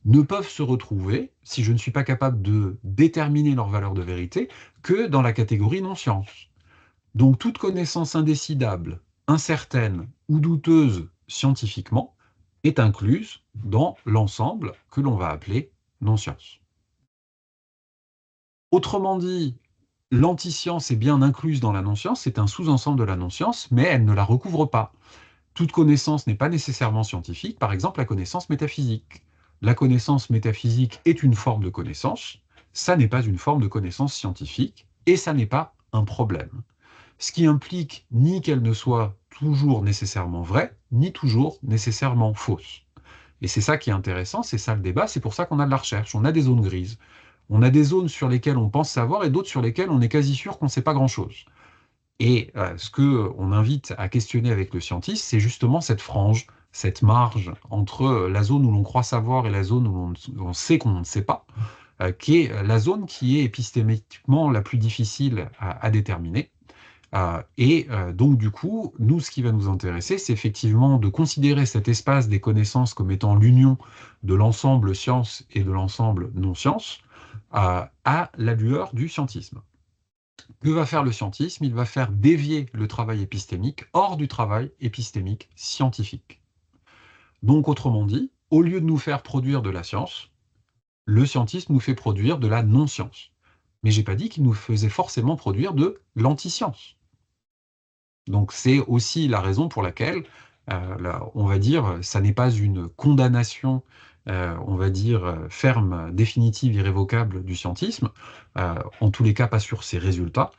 ne peuvent se retrouver, si je ne suis pas capable de déterminer leur valeur de vérité, que dans la catégorie non-science. Donc toute connaissance indécidable, incertaine ou douteuse scientifiquement est incluse dans l'ensemble que l'on va appeler non-science. Autrement dit, l'anti-science est bien incluse dans la non-science, c'est un sous-ensemble de la non-science, mais elle ne la recouvre pas. Toute connaissance n'est pas nécessairement scientifique, par exemple la connaissance métaphysique. La connaissance métaphysique est une forme de connaissance, ça n'est pas une forme de connaissance scientifique, et ça n'est pas un problème. Ce qui implique ni qu'elle ne soit toujours nécessairement vraie, ni toujours nécessairement fausse. Et c'est ça qui est intéressant, c'est ça le débat, c'est pour ça qu'on a de la recherche, on a des zones grises. On a des zones sur lesquelles on pense savoir et d'autres sur lesquelles on est quasi sûr qu'on ne sait pas grand-chose. Et ce qu'on invite à questionner avec le scientiste, c'est justement cette frange, cette marge entre la zone où l'on croit savoir et la zone où on sait qu'on ne sait pas, qui est la zone qui est épistémiquement la plus difficile à déterminer. Donc, du coup, nous, ce qui va nous intéresser, c'est effectivement de considérer cet espace des connaissances comme étant l'union de l'ensemble science et de l'ensemble non-science à la lueur du scientisme. Que va faire le scientisme? Il va faire dévier le travail épistémique hors du travail épistémique scientifique. Donc, autrement dit, au lieu de nous faire produire de la science, le scientisme nous fait produire de la non-science. Mais j'ai pas dit qu'il nous faisait forcément produire de l'anti-science. Donc c'est aussi la raison pour laquelle, on va dire, ça n'est pas une condamnation, on va dire, ferme, définitive, irrévocable du scientisme, en tous les cas pas sur ses résultats,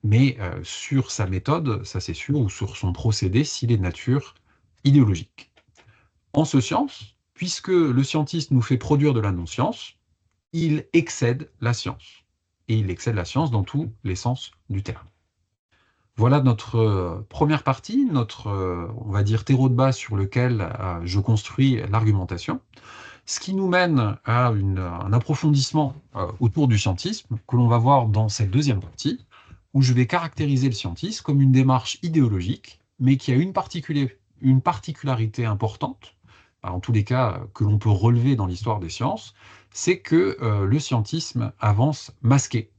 mais sur sa méthode, ça c'est sûr, ou sur son procédé s'il est de nature idéologique. En ce sens, puisque le scientiste nous fait produire de la non-science, il excède la science. Et il excède la science dans tous les sens du terme. Voilà notre première partie, notre, on va dire, terreau de base sur lequel je construis l'argumentation, ce qui nous mène à un approfondissement autour du scientisme que l'on va voir dans cette deuxième partie, où je vais caractériser le scientisme comme une démarche idéologique, mais qui a une particularité importante, en tous les cas que l'on peut relever dans l'histoire des sciences, c'est que le scientisme avance masqué.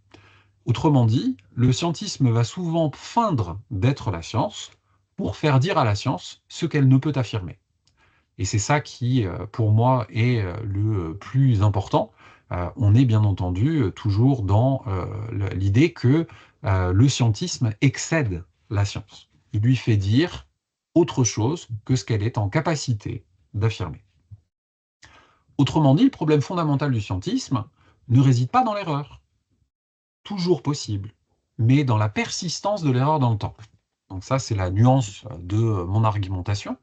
Autrement dit, le scientisme va souvent feindre d'être la science pour faire dire à la science ce qu'elle ne peut affirmer. Et c'est ça qui, pour moi, est le plus important. On est bien entendu toujours dans l'idée que le scientisme excède la science. Il lui fait dire autre chose que ce qu'elle est en capacité d'affirmer. Autrement dit, le problème fondamental du scientisme ne réside pas dans l'erreur, toujours possible, mais dans la persistance de l'erreur dans le temps. Donc ça, c'est la nuance de mon argumentation.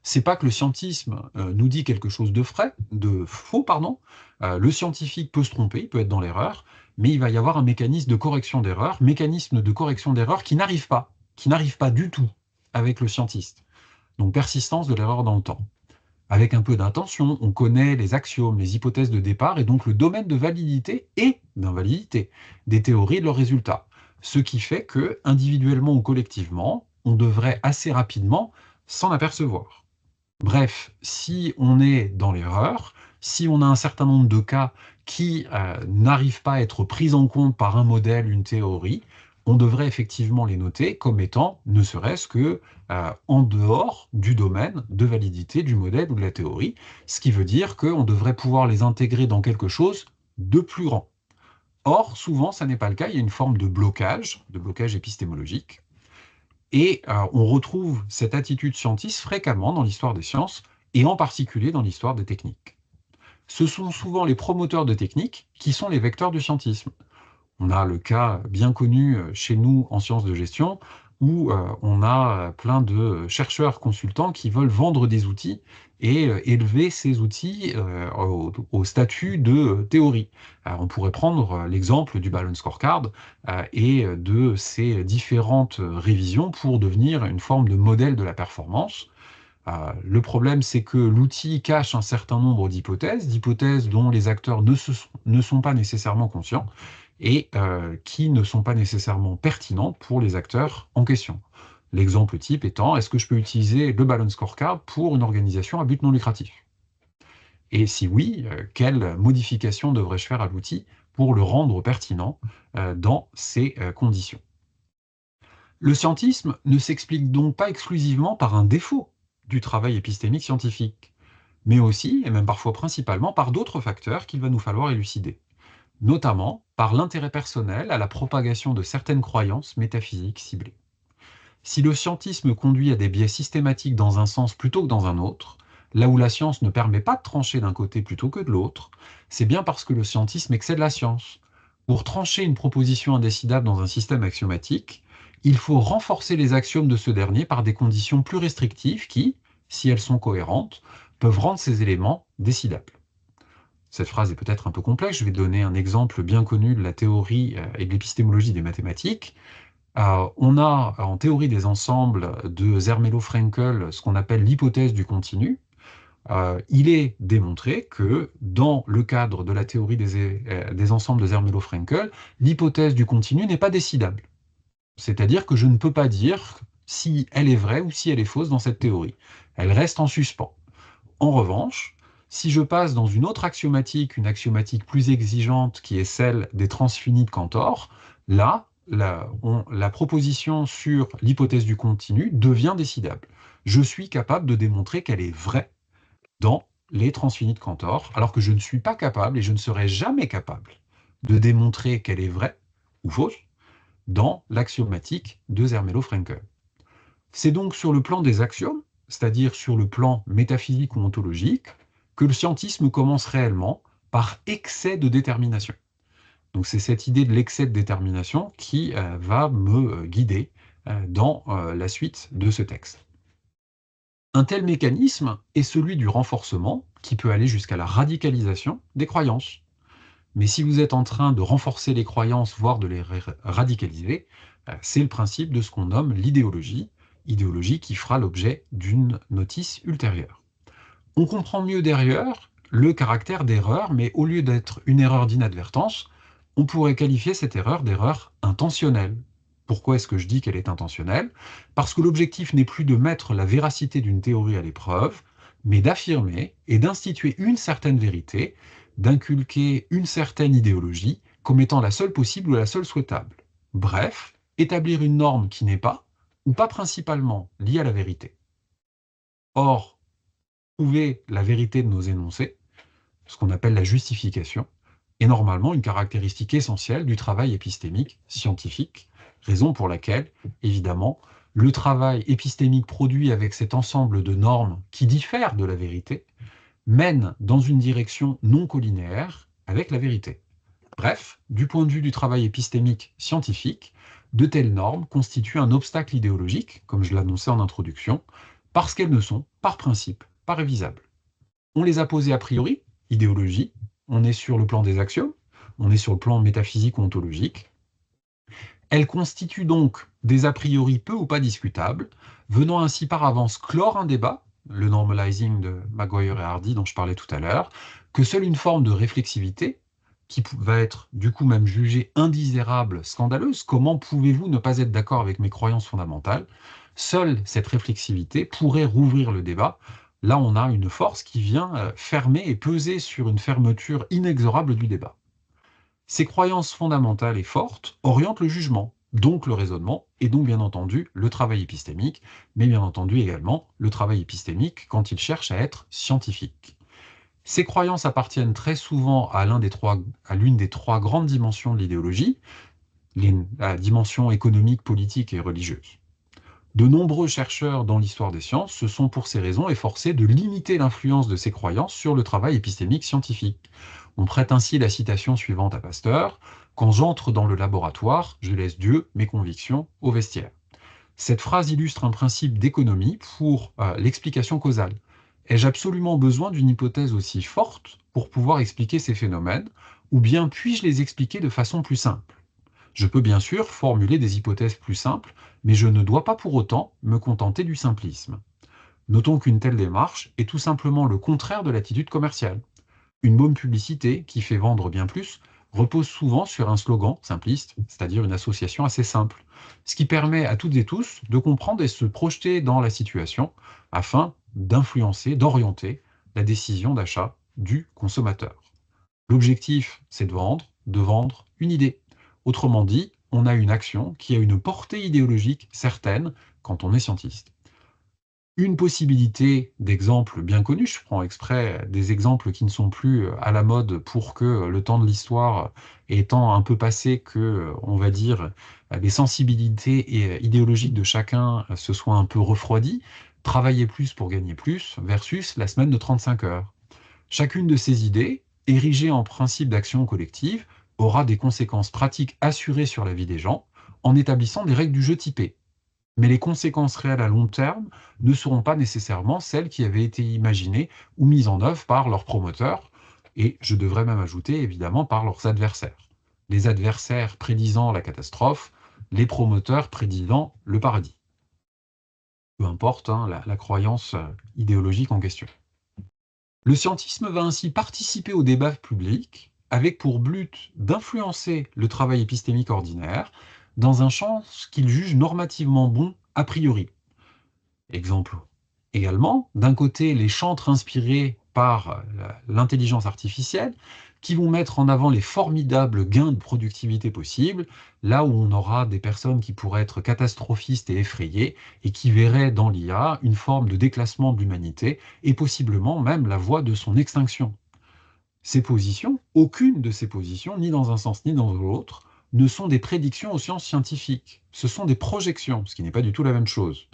C'est pas que le scientisme nous dit quelque chose de faux, pardon. Le scientifique peut se tromper, il peut être dans l'erreur, mais il va y avoir un mécanisme de correction d'erreur qui n'arrive pas du tout avec le scientiste. Donc persistance de l'erreur dans le temps. Avec un peu d'intention, on connaît les axiomes, les hypothèses de départ et donc le domaine de validité et d'invalidité des théories et de leurs résultats. Ce qui fait que, individuellement ou collectivement, on devrait assez rapidement s'en apercevoir. Bref, si on est dans l'erreur, si on a un certain nombre de cas qui n'arrivent pas à être pris en compte par un modèle, une théorie, on devrait effectivement les noter comme étant, ne serait-ce que en dehors du domaine de validité du modèle ou de la théorie, ce qui veut dire qu'on devrait pouvoir les intégrer dans quelque chose de plus grand. Or, souvent, ça n'est pas le cas, il y a une forme de blocage épistémologique, et on retrouve cette attitude scientiste fréquemment dans l'histoire des sciences, et en particulier dans l'histoire des techniques. Ce sont souvent les promoteurs de techniques qui sont les vecteurs du scientisme. On a le cas bien connu chez nous en sciences de gestion, où on a plein de chercheurs consultants qui veulent vendre des outils et élever ces outils au statut de théorie. On pourrait prendre l'exemple du Balance Scorecard et de ces différentes révisions pour devenir une forme de modèle de la performance. Le problème, c'est que l'outil cache un certain nombre d'hypothèses dont les acteurs ne sont pas nécessairement conscients et qui ne sont pas nécessairement pertinentes pour les acteurs en question. L'exemple type étant, est-ce que je peux utiliser le Balance Scorecard pour une organisation à but non lucratif? Et si oui, quelle modification devrais-je faire à l'outil pour le rendre pertinent dans ces conditions? Le scientisme ne s'explique donc pas exclusivement par un défaut du travail épistémique scientifique, mais aussi, et même parfois principalement, par d'autres facteurs qu'il va nous falloir élucider, notamment par l'intérêt personnel à la propagation de certaines croyances métaphysiques ciblées. Si le scientisme conduit à des biais systématiques dans un sens plutôt que dans un autre, là où la science ne permet pas de trancher d'un côté plutôt que de l'autre, c'est bien parce que le scientisme excède la science. Pour trancher une proposition indécidable dans un système axiomatique, il faut renforcer les axiomes de ce dernier par des conditions plus restrictives qui, si elles sont cohérentes, peuvent rendre ces éléments décidables. Cette phrase est peut-être un peu complexe, je vais donner un exemple bien connu de la théorie et de l'épistémologie des mathématiques. On a en théorie des ensembles de Zermelo-Fraenkel ce qu'on appelle l'hypothèse du continu. Il est démontré que dans le cadre de la théorie des ensembles de Zermelo-Fraenkel, l'hypothèse du continu n'est pas décidable. C'est-à-dire que je ne peux pas dire si elle est vraie ou si elle est fausse dans cette théorie. Elle reste en suspens. En revanche, si je passe dans une autre axiomatique, une axiomatique plus exigeante qui est celle des transfinis de Cantor, là, la proposition sur l'hypothèse du continu devient décidable. Je suis capable de démontrer qu'elle est vraie dans les transfinis de Cantor, alors que je ne suis pas capable et je ne serai jamais capable de démontrer qu'elle est vraie ou fausse dans l'axiomatique de Zermelo-Fraenkel. C'est donc sur le plan des axiomes, c'est-à-dire sur le plan métaphysique ou ontologique, que le scientisme commence réellement par excès de détermination. Donc c'est cette idée de l'excès de détermination qui va me guider dans la suite de ce texte. Un tel mécanisme est celui du renforcement, qui peut aller jusqu'à la radicalisation des croyances. Mais si vous êtes en train de renforcer les croyances, voire de les radicaliser, c'est le principe de ce qu'on nomme l'idéologie, idéologie qui fera l'objet d'une notice ultérieure. On comprend mieux derrière le caractère d'erreur, mais au lieu d'être une erreur d'inadvertance, on pourrait qualifier cette erreur d'erreur intentionnelle. Pourquoi est-ce que je dis qu'elle est intentionnelle? Parce que l'objectif n'est plus de mettre la véracité d'une théorie à l'épreuve, mais d'affirmer et d'instituer une certaine vérité, d'inculquer une certaine idéologie comme étant la seule possible ou la seule souhaitable. Bref, établir une norme qui n'est pas, ou pas principalement, liée à la vérité. Or, prouver la vérité de nos énoncés, ce qu'on appelle la justification, est normalement une caractéristique essentielle du travail épistémique scientifique, raison pour laquelle, évidemment, le travail épistémique produit avec cet ensemble de normes qui diffèrent de la vérité mène dans une direction non collinéaire avec la vérité. Bref, du point de vue du travail épistémique scientifique, de telles normes constituent un obstacle idéologique, comme je l'annonçais en introduction, parce qu'elles ne sont, par principe, pas révisables. On les a posées a priori, idéologie, on est sur le plan des axiomes, on est sur le plan métaphysique ou ontologique. Elles constituent donc des a priori peu ou pas discutables, venant ainsi par avance clore un débat, le normalizing de Maguire et Hardy dont je parlais tout à l'heure, que seule une forme de réflexivité, qui va être du coup même jugée indisérable, scandaleuse, comment pouvez-vous ne pas être d'accord avec mes croyances fondamentales? Seule cette réflexivité pourrait rouvrir le débat. Là, on a une force qui vient fermer et peser sur une fermeture inexorable du débat. Ces croyances fondamentales et fortes orientent le jugement, donc le raisonnement, et donc bien entendu le travail épistémique, mais bien entendu également le travail épistémique quand il cherche à être scientifique. Ces croyances appartiennent très souvent à l'une des trois grandes dimensions de l'idéologie, la dimension économique, politique et religieuse. De nombreux chercheurs dans l'histoire des sciences se sont pour ces raisons efforcés de limiter l'influence de ces croyances sur le travail épistémique scientifique. On prête ainsi la citation suivante à Pasteur: « Quand j'entre dans le laboratoire, je laisse Dieu, mes convictions, au vestiaire. » Cette phrase illustre un principe d'économie pour l'explication causale. Ai-je absolument besoin d'une hypothèse aussi forte pour pouvoir expliquer ces phénomènes, ou bien puis-je les expliquer de façon plus simple? Je peux bien sûr formuler des hypothèses plus simples, mais je ne dois pas pour autant me contenter du simplisme. Notons qu'une telle démarche est tout simplement le contraire de l'attitude commerciale. Une bonne publicité, qui fait vendre bien plus, repose souvent sur un slogan simpliste, c'est-à-dire une association assez simple, ce qui permet à toutes et tous de comprendre et se projeter dans la situation afin d'influencer, d'orienter la décision d'achat du consommateur. L'objectif, c'est de vendre une idée. Autrement dit, on a une action qui a une portée idéologique certaine quand on est scientiste. Une possibilité d'exemple bien connu, je prends exprès des exemples qui ne sont plus à la mode pour que le temps de l'histoire étant un peu passé, que, on va dire, les sensibilités idéologiques de chacun se soient un peu refroidies, travailler plus pour gagner plus versus la semaine de 35 heures. Chacune de ces idées, érigée en principe d'action collective, aura des conséquences pratiques assurées sur la vie des gens en établissant des règles du jeu typées. Mais les conséquences réelles à long terme ne seront pas nécessairement celles qui avaient été imaginées ou mises en œuvre par leurs promoteurs. Et je devrais même ajouter, évidemment, par leurs adversaires. Les adversaires prédisant la catastrophe, les promoteurs prédisant le paradis. Peu importe hein, la croyance idéologique en question. Le scientisme va ainsi participer au débat public avec pour but d'influencer le travail épistémique ordinaire dans un champ qu'il juge normativement bon a priori. Exemple également, d'un côté, les chantres inspirés par l'intelligence artificielle qui vont mettre en avant les formidables gains de productivité possibles, là où on aura des personnes qui pourraient être catastrophistes et effrayées et qui verraient dans l'IA une forme de déclassement de l'humanité et possiblement même la voie de son extinction. Ces positions, aucune de ces positions, ni dans un sens ni dans l'autre, ne sont des prédictions aux sciences scientifiques. Ce sont des projections, ce qui n'est pas du tout la même chose.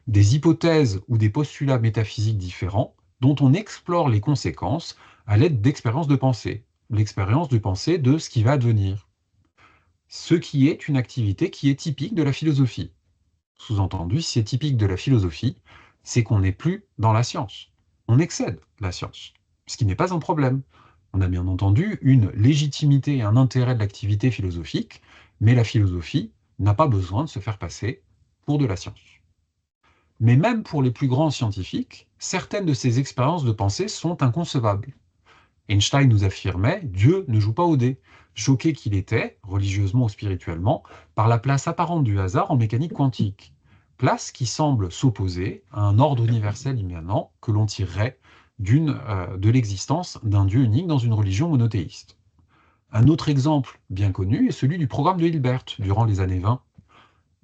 Des hypothèses ou des postulats métaphysiques différents dont on explore les conséquences à l'aide d'expériences de pensée. L'expérience de pensée de ce qui va advenir. Ce qui est une activité qui est typique de la philosophie. Sous-entendu, si c'est typique de la philosophie, c'est qu'on n'est plus dans la science. On excède la science, ce qui n'est pas un problème. On a bien entendu une légitimité et un intérêt de l'activité philosophique, mais la philosophie n'a pas besoin de se faire passer pour de la science. Mais même pour les plus grands scientifiques, certaines de ces expériences de pensée sont inconcevables. Einstein nous affirmait « Dieu ne joue pas au dé », choqué qu'il était, religieusement ou spirituellement, par la place apparente du hasard en mécanique quantique, place qui semble s'opposer à un ordre universel immanent que l'on tirerait de l'existence d'un Dieu unique dans une religion monothéiste. Un autre exemple bien connu est celui du programme de Hilbert durant les années 20.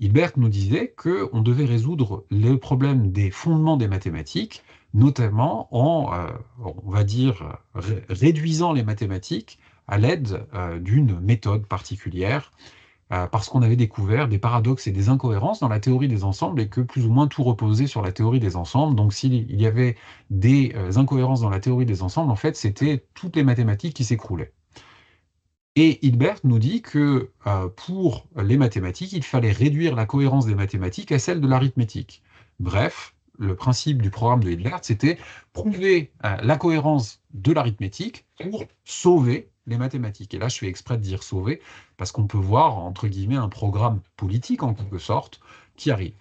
Hilbert nous disait qu'on devait résoudre le problème des fondements des mathématiques, notamment en, on va dire, réduisant les mathématiques à l'aide d'une méthode particulière, parce qu'on avait découvert des paradoxes et des incohérences dans la théorie des ensembles et que plus ou moins tout reposait sur la théorie des ensembles. Donc s'il y avait des incohérences dans la théorie des ensembles, en fait, c'était toutes les mathématiques qui s'écroulaient. Et Hilbert nous dit que pour les mathématiques, il fallait réduire la cohérence des mathématiques à celle de l'arithmétique. Bref, le principe du programme de Hilbert, c'était prouver la cohérence de l'arithmétique pour sauver les mathématiques. Et là, je fais exprès de dire sauver, parce qu'on peut voir, entre guillemets, un programme politique, en quelque sorte, qui arrive.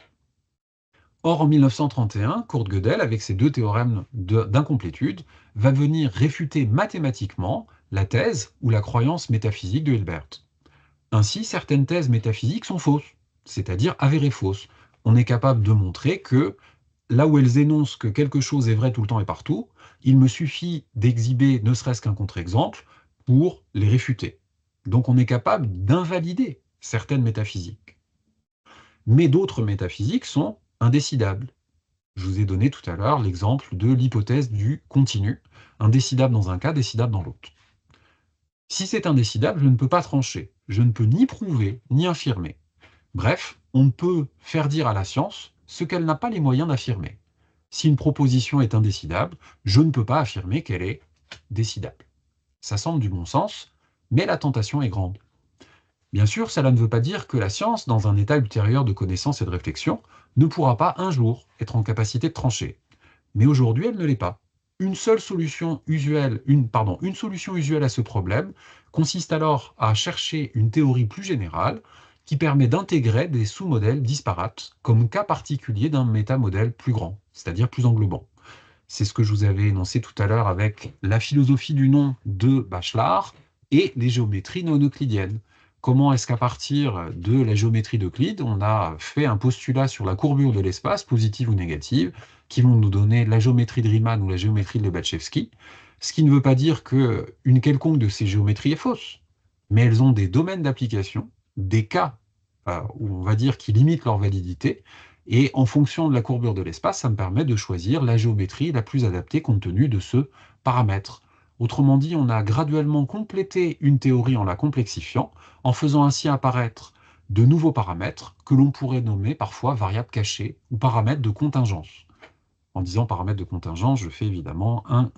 Or, en 1931, Kurt Gödel, avec ses deux théorèmes d'incomplétude, va venir réfuter mathématiquement la thèse ou la croyance métaphysique de Hilbert. Ainsi, certaines thèses métaphysiques sont fausses, c'est-à-dire avérées fausses. On est capable de montrer que là où elles énoncent que quelque chose est vrai tout le temps et partout, il me suffit d'exhiber ne serait-ce qu'un contre-exemple pour les réfuter. Donc on est capable d'invalider certaines métaphysiques. Mais d'autres métaphysiques sont indécidables. Je vous ai donné tout à l'heure l'exemple de l'hypothèse du continu, indécidable dans un cas, décidable dans l'autre. Si c'est indécidable, je ne peux pas trancher. Je ne peux ni prouver, ni infirmer. Bref, on peut faire dire à la science ce qu'elle n'a pas les moyens d'affirmer. Si une proposition est indécidable, je ne peux pas affirmer qu'elle est décidable. Ça semble du bon sens, mais la tentation est grande. Bien sûr, cela ne veut pas dire que la science, dans un état ultérieur de connaissance et de réflexion, ne pourra pas un jour être en capacité de trancher. Mais aujourd'hui, elle ne l'est pas. Une solution usuelle à ce problème consiste alors à chercher une théorie plus générale qui permet d'intégrer des sous-modèles disparates comme cas particulier d'un métamodèle plus grand, c'est-à-dire plus englobant. C'est ce que je vous avais énoncé tout à l'heure avec la philosophie du nom de Bachelard et les géométries non euclidiennes. Comment est-ce qu'à partir de la géométrie d'Euclide, on a fait un postulat sur la courbure de l'espace, positive ou négative, qui vont nous donner la géométrie de Riemann ou la géométrie de Lobachevsky, ce qui ne veut pas dire qu'une quelconque de ces géométries est fausse, mais elles ont des domaines d'application, des cas où on va dire qui limitent leur validité, et en fonction de la courbure de l'espace, ça me permet de choisir la géométrie la plus adaptée compte tenu de ce paramètre. Autrement dit, on a graduellement complété une théorie en la complexifiant, en faisant ainsi apparaître de nouveaux paramètres que l'on pourrait nommer parfois variables cachées ou paramètres de contingence. En disant paramètres de contingence, je fais évidemment un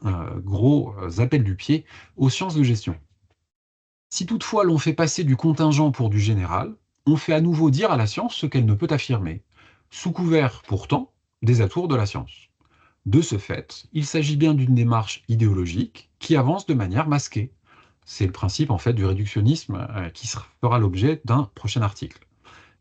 gros appel du pied aux sciences de gestion. Si toutefois l'on fait passer du contingent pour du général, on fait à nouveau dire à la science ce qu'elle ne peut affirmer, sous couvert pourtant des atours de la science. De ce fait, il s'agit bien d'une démarche idéologique qui avance de manière masquée. C'est le principe en fait du réductionnisme qui fera l'objet d'un prochain article.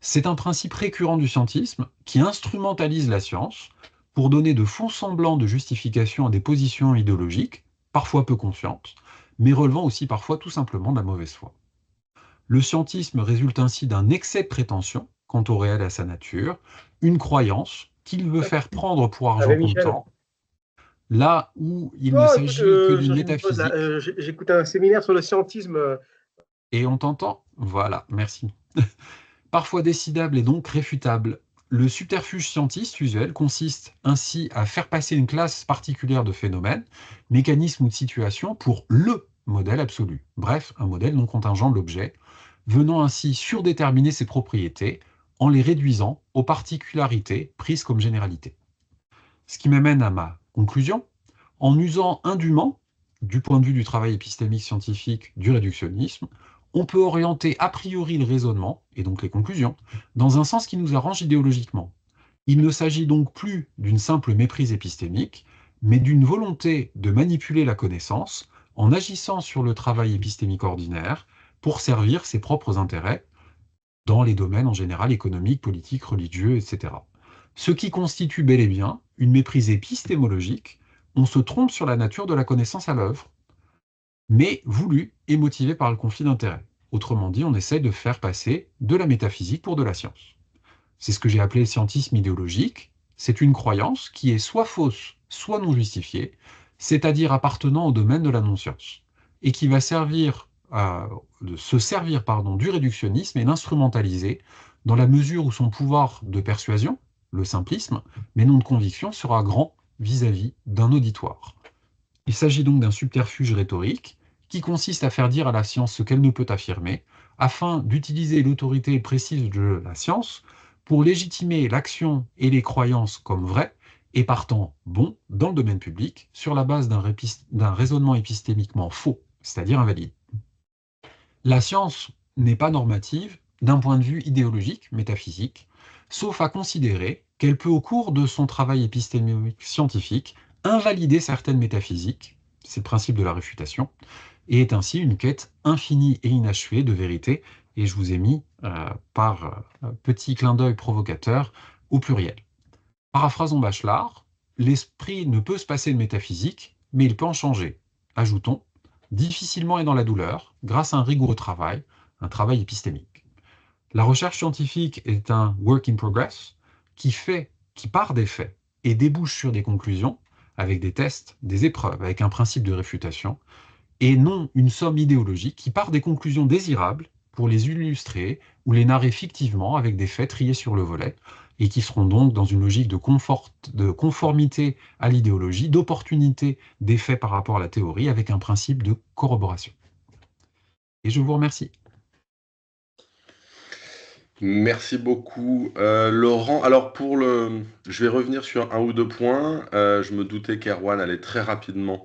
C'est un principe récurrent du scientisme qui instrumentalise la science pour donner de faux semblants de justification à des positions idéologiques, parfois peu conscientes, mais relevant aussi parfois tout simplement de la mauvaise foi. Le scientisme résulte ainsi d'un excès de prétention quant au réel et à sa nature, une croyance qu'il veut faire prendre pour argent Avec Michel. comptant, là où il ne Oh, écoute, s'agit que je d'une cherche une pause là. métaphysique. J'écoute un séminaire sur le scientisme. Et on t'entend? Voilà, merci. Parfois décidable et donc réfutable. Le subterfuge scientiste usuel consiste ainsi à faire passer une classe particulière de phénomènes, mécanismes ou de situations pour le modèle absolu. Bref, un modèle non contingent de l'objet, venant ainsi surdéterminer ses propriétés en les réduisant aux particularités prises comme généralité. Ce qui m'amène à ma conclusion. En usant indûment, du point de vue du travail épistémique scientifique du réductionnisme, on peut orienter a priori le raisonnement, et donc les conclusions, dans un sens qui nous arrange idéologiquement. Il ne s'agit donc plus d'une simple méprise épistémique, mais d'une volonté de manipuler la connaissance en agissant sur le travail épistémique ordinaire pour servir ses propres intérêts dans les domaines en général économiques, politiques, religieux, etc. Ce qui constitue bel et bien une méprise épistémologique. On se trompe sur la nature de la connaissance à l'œuvre, mais voulu et motivé par le conflit d'intérêts. Autrement dit, on essaye de faire passer de la métaphysique pour de la science. C'est ce que j'ai appelé le scientisme idéologique. C'est une croyance qui est soit fausse, soit non justifiée, c'est-à-dire appartenant au domaine de la non-science, et qui va se servir du réductionnisme et l'instrumentaliser dans la mesure où son pouvoir de persuasion, le simplisme, mais non de conviction, sera grand vis-à-vis d'un auditoire. Il s'agit donc d'un subterfuge rhétorique qui consiste à faire dire à la science ce qu'elle ne peut affirmer, afin d'utiliser l'autorité précise de la science pour légitimer l'action et les croyances comme vraies, et partant bon dans le domaine public, sur la base d'un raisonnement épistémiquement faux, c'est-à-dire invalide. La science n'est pas normative d'un point de vue idéologique, métaphysique, sauf à considérer qu'elle peut, au cours de son travail épistémique scientifique, invalider certaines métaphysiques, c'est le principe de la réfutation, et est ainsi une quête infinie et inachevée de vérité, et je vous ai mis, par petit clin d'œil provocateur, au pluriel. Paraphrasons Bachelard, l'esprit ne peut se passer de métaphysique, mais il peut en changer. Ajoutons, difficilement et dans la douleur, grâce à un rigoureux travail, un travail épistémique. La recherche scientifique est un work in progress qui part des faits et débouche sur des conclusions, avec des tests, des épreuves, avec un principe de réfutation, et non une somme idéologique qui part des conclusions désirables pour les illustrer ou les narrer fictivement avec des faits triés sur le volet, et qui seront donc dans une logique de conformité à l'idéologie, d'opportunité des faits par rapport à la théorie, avec un principe de corroboration. Et je vous remercie. Merci beaucoup, Laurent. Alors je vais revenir sur un ou deux points. Je me doutais qu'Erwan allait très rapidement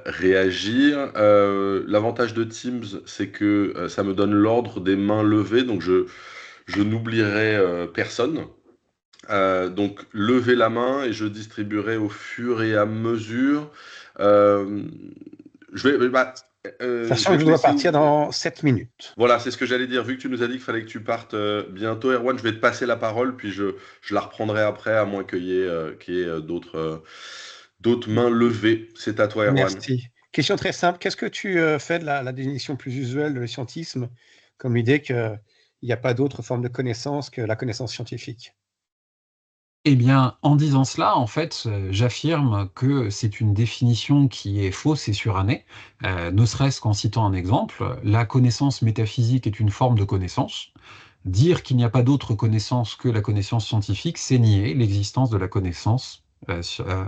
réagir. L'avantage de Teams, c'est que ça me donne l'ordre des mains levées, donc je n'oublierai personne. Donc levez la main et je distribuerai au fur et à mesure. Euh, je vais, bah, Sachant que je dois partir dans 7 minutes. Voilà, c'est ce que j'allais dire. Vu que tu nous as dit qu'il fallait que tu partes bientôt, Erwan, je vais te passer la parole, puis je la reprendrai après, à moins qu'il y ait d'autres mains levées. C'est à toi, Erwan. Merci. Question très simple. Qu'est-ce que tu fais de la définition plus usuelle de scientisme, comme l'idée qu'il n'y a pas d'autre forme de connaissance que la connaissance scientifique? Eh bien, en disant cela, en fait, j'affirme que c'est une définition qui est fausse et surannée, ne serait-ce qu'en citant un exemple. La connaissance métaphysique est une forme de connaissance. Dire qu'il n'y a pas d'autre connaissance que la connaissance scientifique, c'est nier l'existence de la connaissance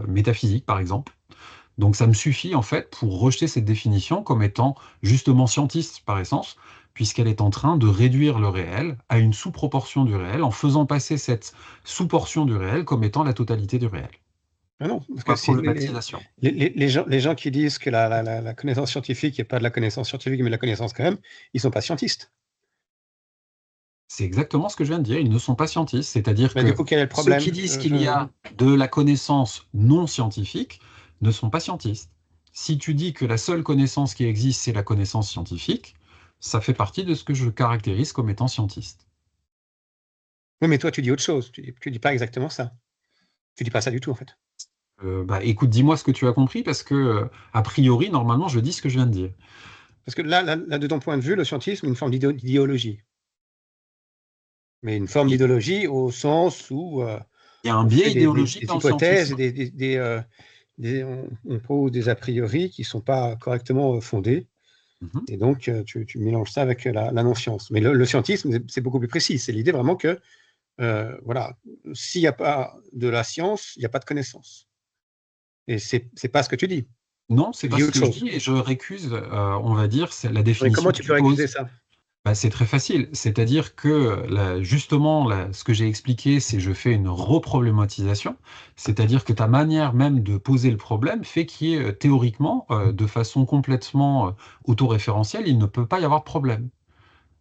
métaphysique, par exemple. Donc ça me suffit, en fait, pour rejeter cette définition comme étant justement scientiste par essence, puisqu'elle est en train de réduire le réel à une sous-proportion du réel, en faisant passer cette sous-portion du réel comme étant la totalité du réel. Ah non, parce que les gens qui disent que la connaissance scientifique n'est pas de la connaissance scientifique, mais de la connaissance quand même, ils ne sont pas scientistes. C'est exactement ce que je viens de dire, ils ne sont pas scientistes. C'est-à-dire Mais du que coup, quel est le ceux problème? qui disent qu'il y a de la connaissance non scientifique ne sont pas scientistes. Si tu dis que la seule connaissance qui existe, c'est la connaissance scientifique, ça fait partie de ce que je caractérise comme étant scientiste. Oui, mais toi, tu dis autre chose. Tu dis pas exactement ça. Tu dis pas ça du tout, en fait. Bah, écoute, dis-moi ce que tu as compris, parce que, a priori, normalement, je dis ce que je viens de dire. Parce que là, de ton point de vue, le scientisme est une forme d'idéologie. Mais une forme Il d'idéologie au sens où y a un on biais fait idéologique des dans le hypothèses scientisme. et on pose des a priori qui ne sont pas correctement fondés. Mhm. Et donc, tu mélanges ça avec la non-science. Mais le scientisme, c'est beaucoup plus précis. C'est l'idée vraiment que, voilà, s'il n'y a pas de la science, il n'y a pas de connaissance. Et c'est pas ce que tu dis. Non, c'est Tu pas dis ce autre que je chose. dis, et je récuse, on va dire, c'est la Mais définition comment que tu tu peux récuser poses. ça? Bah, c'est très facile. C'est-à-dire que justement, ce que j'ai expliqué, c'est je fais une reproblématisation. C'est-à-dire que ta manière même de poser le problème fait qu'il y ait théoriquement, de façon complètement autoréférentielle, il ne peut pas y avoir de problème.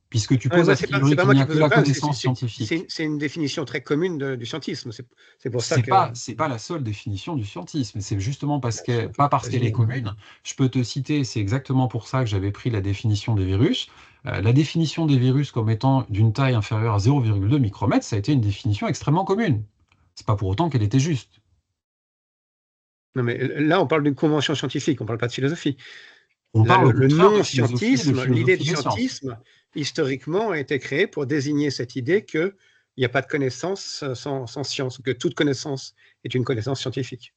Puisque tu Ouais, poses a bah, c'est priori pas qu'il moi n'y qui a que pose le la problème. connaissance scientifique. C'est une définition très commune du scientisme. C'est pour ça que. C'est pas la seule définition du scientisme. C'est justement Bien sûr, pas aux parce qu'elle est États-Unis. commune. Je peux te citer, c'est exactement pour ça que j'avais pris la définition des virus. La définition des virus comme étant d'une taille inférieure à 0,2 micromètres, ça a été une définition extrêmement commune. C'est pas pour autant qu'elle était juste. Non, mais là, on parle d'une convention scientifique, on ne parle pas de philosophie. On Là, parle au le contraire de philosophie et de non-scientisme, l'idée philosophie de des sciences. scientisme, historiquement, a été créée pour désigner cette idée qu'il n'y a pas de connaissance sans science, que toute connaissance est une connaissance scientifique.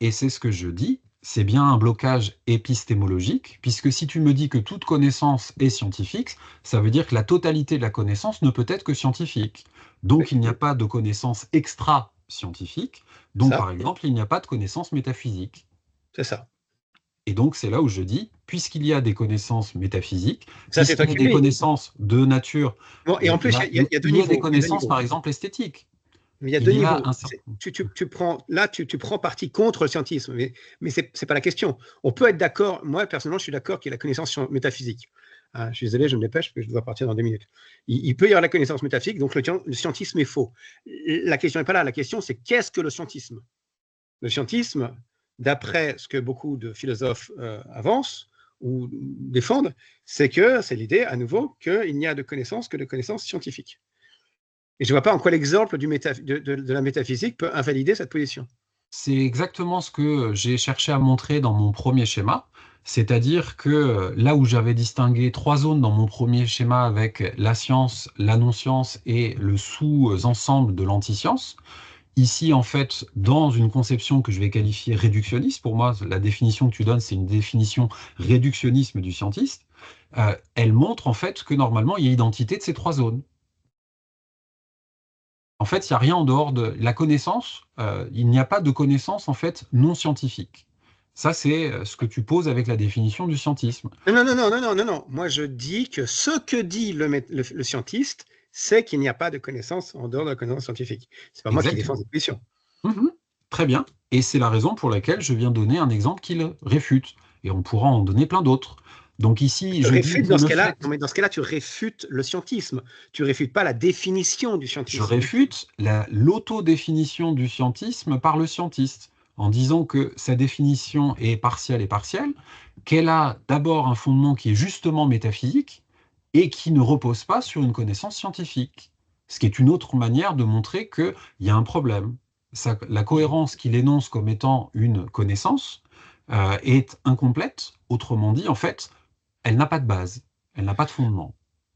Et c'est ce que je dis, c'est bien un blocage épistémologique, puisque si tu me dis que toute connaissance est scientifique, ça veut dire que la totalité de la connaissance ne peut être que scientifique. Oui, Donc il n'y a pas de connaissance extra-scientifique, donc par ça, exemple il n'y a pas de connaissance métaphysique. c'est ça. Et donc c'est là où je dis, puisqu'il y a des connaissances métaphysiques, Ça, c'est toi puisqu'il y a qui des le dis. connaissances de nature, Bon, et en plus, il y a deux il y a des niveaux. Il y a deux connaissances niveaux. par exemple esthétiques. Mais il y a deux Il y a niveaux. un certain... Tu prends, là, tu prends parti contre le scientisme, mais ce n'est pas la question. On peut être d'accord, moi personnellement, je suis d'accord qu'il y a la connaissance métaphysique. Je suis désolé, je me dépêche parce que je dois partir dans 2 minutes. Il peut y avoir la connaissance métaphysique, donc le scientisme est faux. La question n'est pas là, la question c'est qu'est-ce que le scientisme? Le scientisme, d'après ce que beaucoup de philosophes avancent ou défendent, c'est l'idée à nouveau qu'il n'y a de connaissances que de connaissances scientifiques. Et je ne vois pas en quoi l'exemple de la métaphysique peut invalider cette position. C'est exactement ce que j'ai cherché à montrer dans mon premier schéma, c'est-à-dire que là où j'avais distingué 3 zones dans mon premier schéma avec la science, la non-science et le sous-ensemble de l'anti-science, ici en fait dans une conception que je vais qualifier réductionniste, pour moi la définition que tu donnes c'est une définition réductionnisme du scientiste, elle montre en fait que normalement il y a identité de ces 3 zones. En fait, il n'y a rien en dehors de la connaissance. Il n'y a pas de connaissance en fait non scientifique. Ça, c'est ce que tu poses avec la définition du scientisme. Non, non, non, non, non, non, non. Moi, je dis que ce que dit le scientiste, c'est qu'il n'y a pas de connaissance en dehors de la connaissance scientifique. C'est pas moi qui défends Exactement. cette position. Mhm. Très bien. Et c'est la raison pour laquelle je viens donner un exemple qui le réfute. Et on pourra en donner plein d'autres. Donc ici, Tu je dis réfutes que dans ce le cas-là, fait, non, mais dans ce cas-là, tu réfutes le scientisme. Tu réfutes pas la définition du je scientisme. réfute l'autodéfinition du scientisme par le scientiste, en disant que sa définition est partielle, qu'elle a d'abord un fondement qui est justement métaphysique, et qui ne repose pas sur une connaissance scientifique. Ce qui est une autre manière de montrer qu'il y a un problème. La cohérence qu'il énonce comme étant une connaissance est incomplète. Autrement dit, en fait, elle n'a pas de base, elle n'a pas de fondement.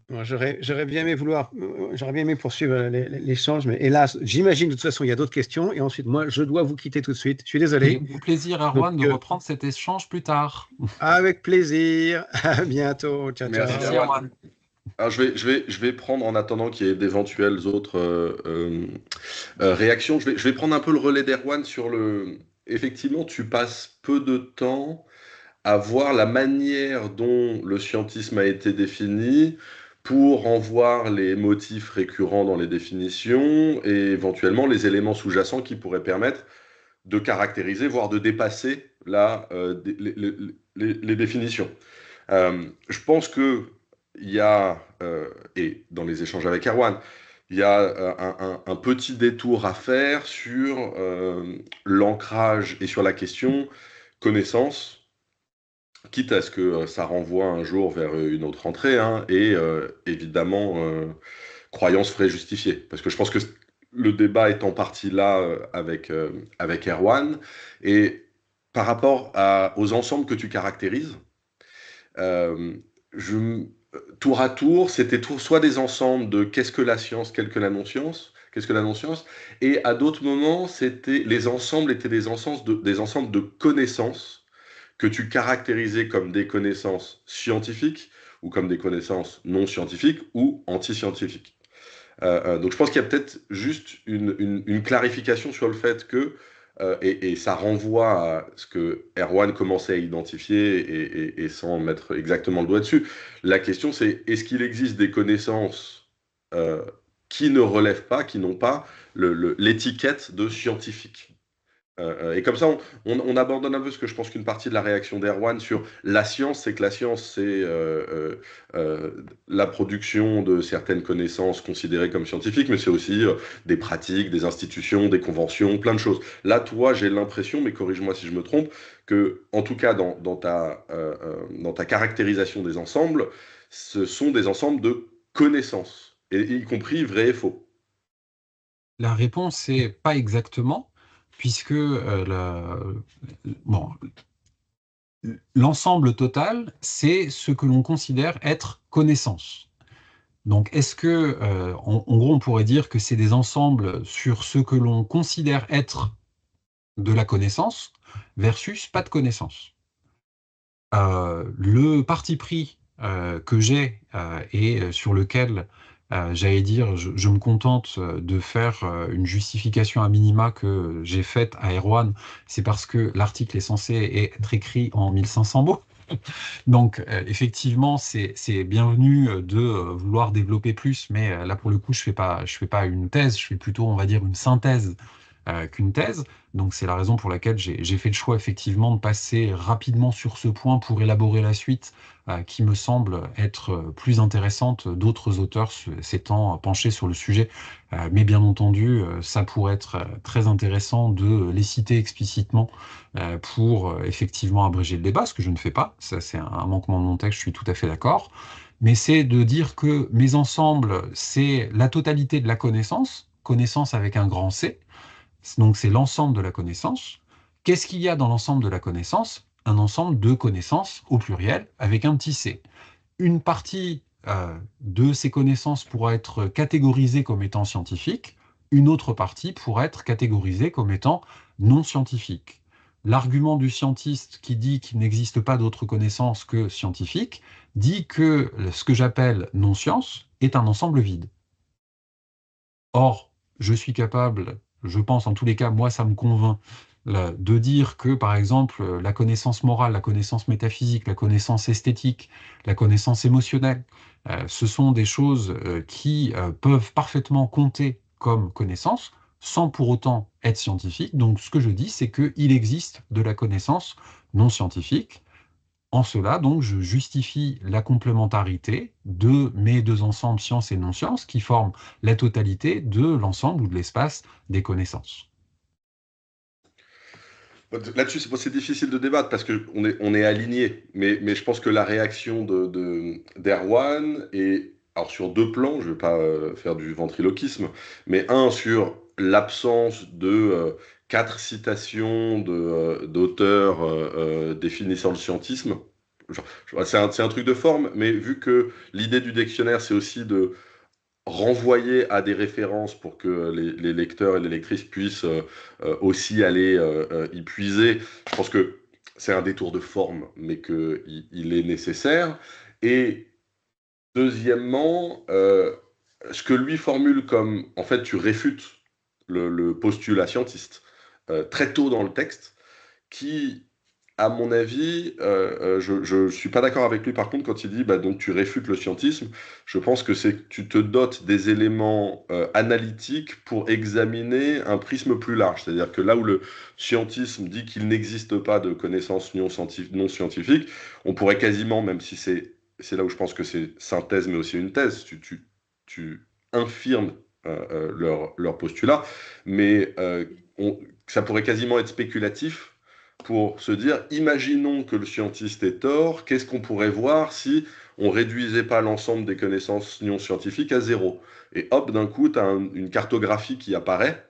Bon, j'aurais bien aimé poursuivre l'échange, mais hélas, j'imagine de toute façon, il y a d'autres questions. Et ensuite, moi, je dois vous quitter tout de suite. Je suis Et désolé. au plaisir, Donc, Erwan, de reprendre cet échange plus tard. avec plaisir. À bientôt. Ciao, Merci, Merci, ciao. Erwan. Erwan. Alors, je vais prendre, en attendant qu'il y ait d'éventuelles autres réactions, je vais prendre un peu le relais d'Erwan sur le... Effectivement, tu passes peu de temps à voir la manière dont le scientisme a été défini pour en voir les motifs récurrents dans les définitions et éventuellement les éléments sous-jacents qui pourraient permettre de caractériser, voire de dépasser les définitions. Je pense que il y a, et dans les échanges avec Erwan, il y a un petit détour à faire sur l'ancrage et sur la question connaissance, quitte à ce que ça renvoie un jour vers une autre entrée, hein, et évidemment, croyance vraie justifiée. Parce que je pense que le débat est en partie là avec Erwan, et par rapport aux ensembles que tu caractérises, euh, je, tour à tour, c'était soit des ensembles de qu'est-ce que la science, qu'est-ce que la non-science, et à d'autres moments, les ensembles étaient des ensembles de connaissances que tu caractérisais comme des connaissances scientifiques ou comme des connaissances non scientifiques ou anti-scientifiques. Donc je pense qu'il y a peut-être juste une clarification sur le fait que, et ça renvoie à ce que Erwan commençait à identifier et sans mettre exactement le doigt dessus, la question c'est est-ce qu'il existe des connaissances euh, qui ne relèvent pas, qui n'ont pas l'étiquette de scientifique? Et comme ça, on abandonne un peu ce que je pense qu'une partie de la réaction d'Erwan sur la science, c'est que la science, c'est la production de certaines connaissances considérées comme scientifiques, mais c'est aussi des pratiques, des institutions, des conventions, plein de choses. Là, toi, j'ai l'impression, mais corrige-moi si je me trompe, que, en tout cas, dans ta caractérisation des ensembles, ce sont des ensembles de connaissances, et y compris vrai et faux. La réponse est pas exactement, puisque bon, l'ensemble total, c'est ce que l'on considère être connaissance. Donc, est-ce que, en gros, on pourrait dire que c'est des ensembles sur ce que l'on considère être de la connaissance versus pas de connaissance. Le parti pris que j'ai et sur lequel, j'allais dire, je me contente de faire une justification à minima que j'ai faite à Erwan, c'est parce que l'article est censé être écrit en 1500 mots. Donc, effectivement, c'est bienvenu de vouloir développer plus, mais là, pour le coup, je fais pas une thèse, je fais plutôt, on va dire, une synthèse qu'une thèse. Donc, c'est la raison pour laquelle j'ai fait le choix, effectivement, de passer rapidement sur ce point pour élaborer la suite, qui me semble être plus intéressante, d'autres auteurs s'étant penchés sur le sujet. Mais bien entendu, ça pourrait être très intéressant de les citer explicitement pour effectivement abréger le débat, ce que je ne fais pas. Ça, c'est un manquement de mon texte, je suis tout à fait d'accord. Mais c'est de dire que mes ensembles, c'est la totalité de la connaissance, connaissance avec un grand C, donc c'est l'ensemble de la connaissance. Qu'est-ce qu'il y a dans l'ensemble de la connaissance? Un ensemble de connaissances au pluriel avec un petit c. Une partie de ces connaissances pourra être catégorisée comme étant scientifique, une autre partie pourra être catégorisée comme étant non scientifique. L'argument du scientiste qui dit qu'il n'existe pas d'autres connaissances que scientifiques dit que ce que j'appelle non-science est un ensemble vide. Or, je suis capable, je pense en tous les cas, moi ça me convainc, de dire que par exemple la connaissance morale, la connaissance métaphysique, la connaissance esthétique, la connaissance émotionnelle, ce sont des choses qui peuvent parfaitement compter comme connaissance sans pour autant être scientifiques. Donc ce que je dis, c'est qu'il existe de la connaissance non scientifique. En cela, donc, je justifie la complémentarité de mes deux ensembles sciences et non-sciences qui forment la totalité de l'ensemble ou de l'espace des connaissances. Là-dessus, c'est difficile de débattre parce on est aligné. Mais je pense que la réaction d'Erwan est, alors sur deux plans, je ne vais pas faire du ventriloquisme, mais un sur l'absence de quatre citations d'auteurs définissant le scientisme. C'est un truc de forme, mais vu que l'idée du dictionnaire, c'est aussi de renvoyer à des références pour que les lecteurs et les lectrices puissent aussi aller y puiser. Je pense que c'est un détour de forme, mais qu'il est nécessaire. Et deuxièmement, ce que lui formule comme, en fait, tu réfutes le postulat scientiste très tôt dans le texte, qui, à mon avis, je ne suis pas d'accord avec lui par contre quand il dit bah, donc tu réfutes le scientisme. Je pense que c'est que tu te dotes des éléments analytiques pour examiner un prisme plus large. C'est-à-dire que là où le scientisme dit qu'il n'existe pas de connaissances non scientifiques, on pourrait quasiment, même si c'est c'est là où je pense que c'est synthèse, mais aussi une thèse. Tu infirmes leur postulat, mais ça pourrait quasiment être spéculatif pour se dire, imaginons que le scientiste ait tort, qu'est-ce qu'on pourrait voir si on réduisait pas l'ensemble des connaissances non scientifiques à zéro? Et hop, d'un coup, tu as une cartographie qui apparaît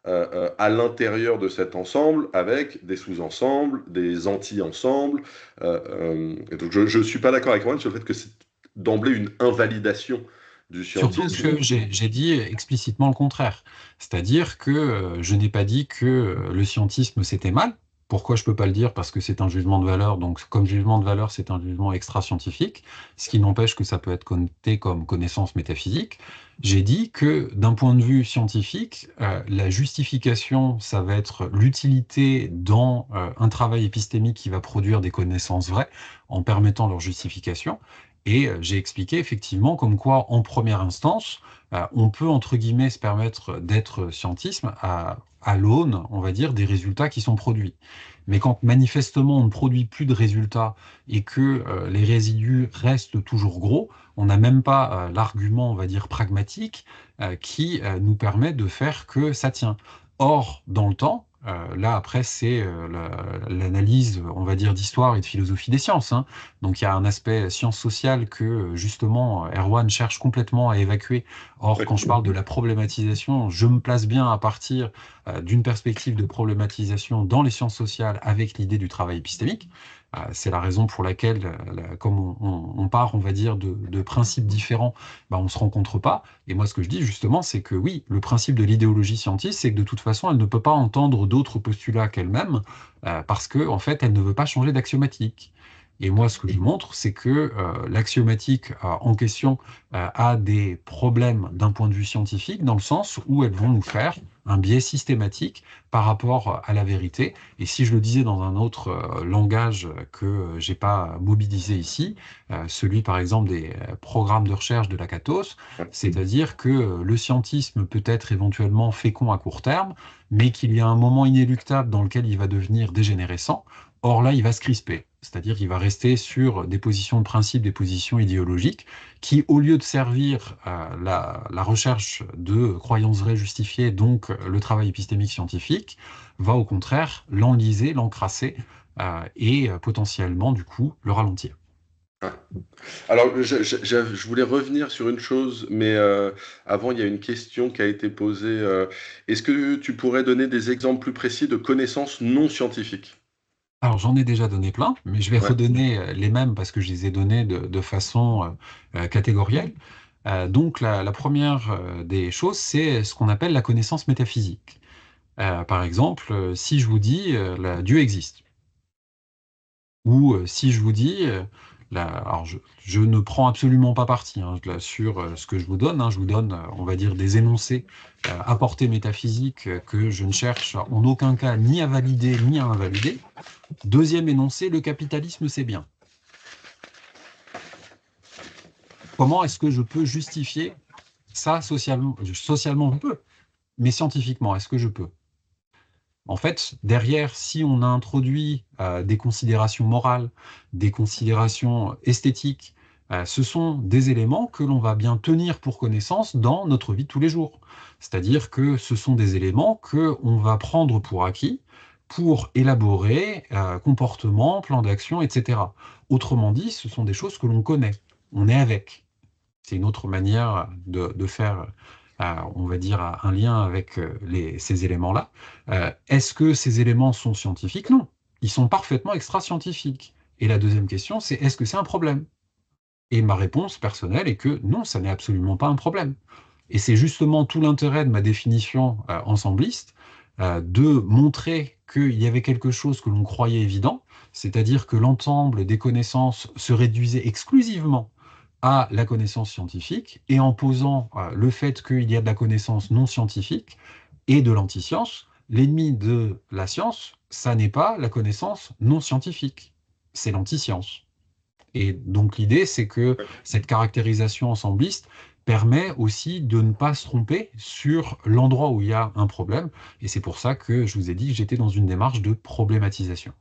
à l'intérieur de cet ensemble avec des sous-ensembles, des anti-ensembles. Et donc je ne suis pas d'accord avec moi sur le fait que c'est d'emblée une invalidation du Surtout scientisme. que j'ai dit explicitement le contraire. C'est-à-dire que je n'ai pas dit que le scientisme c'était mal. Pourquoi je peux pas le dire? Parce que c'est un jugement de valeur. Donc, comme jugement de valeur, c'est un jugement extra-scientifique, ce qui n'empêche que ça peut être connoté comme connaissance métaphysique. J'ai dit que d'un point de vue scientifique, la justification, ça va être l'utilité dans un travail épistémique qui va produire des connaissances vraies en permettant leur justification. Et j'ai expliqué effectivement comme quoi, en première instance, on peut, entre guillemets, se permettre d'être scientisme à l'aune, on va dire, des résultats qui sont produits. Mais quand manifestement on ne produit plus de résultats et que les résidus restent toujours gros, on n'a même pas l'argument, on va dire, pragmatique qui nous permet de faire que ça tient. Or, dans le temps, là après c'est l'analyse, on va dire, d'histoire et de philosophie des sciences, hein. Donc il y a un aspect sciences sociales que justement Erwan cherche complètement à évacuer. Or, quand je parle de la problématisation, je me place bien à partir d'une perspective de problématisation dans les sciences sociales avec l'idée du travail épistémique. C'est la raison pour laquelle, comme on part, on va dire, de principes différents, on ne se rencontre pas. Et moi, ce que je dis justement, c'est que oui, le principe de l'idéologie scientiste, c'est que de toute façon, elle ne peut pas entendre d'autres postulats qu'elle-même, parce que en fait, elle ne veut pas changer d'axiomatique. Et moi, ce que je montre, c'est que l'axiomatique en question a des problèmes d'un point de vue scientifique, dans le sens où elles vont nous faire un biais systématique par rapport à la vérité. Et si je le disais dans un autre langage que j'ai pas mobilisé ici, celui par exemple des programmes de recherche de la Catos, c'est-à-dire que le scientisme peut être éventuellement fécond à court terme, mais qu'il y a un moment inéluctable dans lequel il va devenir dégénérescent. Or là, il va se crisper, c'est-à-dire qu'il va rester sur des positions de principe, des positions idéologiques, qui, au lieu de servir la recherche de croyances vraies justifiées, donc le travail épistémique scientifique, va au contraire l'enliser, l'encrasser, et potentiellement, du coup, le ralentir. Alors, je voulais revenir sur une chose, mais avant, il y a une question qui a été posée. Est-ce que tu pourrais donner des exemples plus précis de connaissances non scientifiques? Alors, j'en ai déjà donné plein, mais je vais Ouais. redonner les mêmes parce que je les ai donnés de façon catégorielle. Donc, la première des choses, c'est ce qu'on appelle la connaissance métaphysique. Par exemple, si je vous dis Dieu existe, ou si je vous dis, alors je ne prends absolument pas parti hein, là, sur ce que je vous donne, hein, je vous donne, on va dire, des énoncés à portée métaphysique que je ne cherche en aucun cas ni à valider ni à invalider. Deuxième énoncé, le capitalisme c'est bien. Comment est-ce que je peux justifier ça socialement? Socialement, je peux, mais scientifiquement, est-ce que je peux? En fait, derrière, si on a introduit des considérations morales, des considérations esthétiques, ce sont des éléments que l'on va bien tenir pour connaissance dans notre vie de tous les jours. C'est-à-dire que ce sont des éléments que on va prendre pour acquis pour élaborer comportement, plan d'action, etc. Autrement dit, ce sont des choses que l'on connaît, on est avec. C'est une autre manière de faire, on va dire, un lien avec ces éléments-là. Est-ce que ces éléments sont scientifiques? Non, ils sont parfaitement extra-scientifiques. Et la deuxième question, c'est est-ce que c'est un problème? Et ma réponse personnelle est que non, ça n'est absolument pas un problème. Et c'est justement tout l'intérêt de ma définition ensembliste, de montrer qu'il y avait quelque chose que l'on croyait évident, c'est-à-dire que l'ensemble des connaissances se réduisait exclusivement à la connaissance scientifique, et en posant le fait qu'il y a de la connaissance non scientifique et de l'antiscience, l'ennemi de la science, ça n'est pas la connaissance non scientifique, c'est l'antiscience. Et donc l'idée, c'est que cette caractérisation ensembliste permet aussi de ne pas se tromper sur l'endroit où il y a un problème, et c'est pour ça que je vous ai dit que j'étais dans une démarche de problématisation.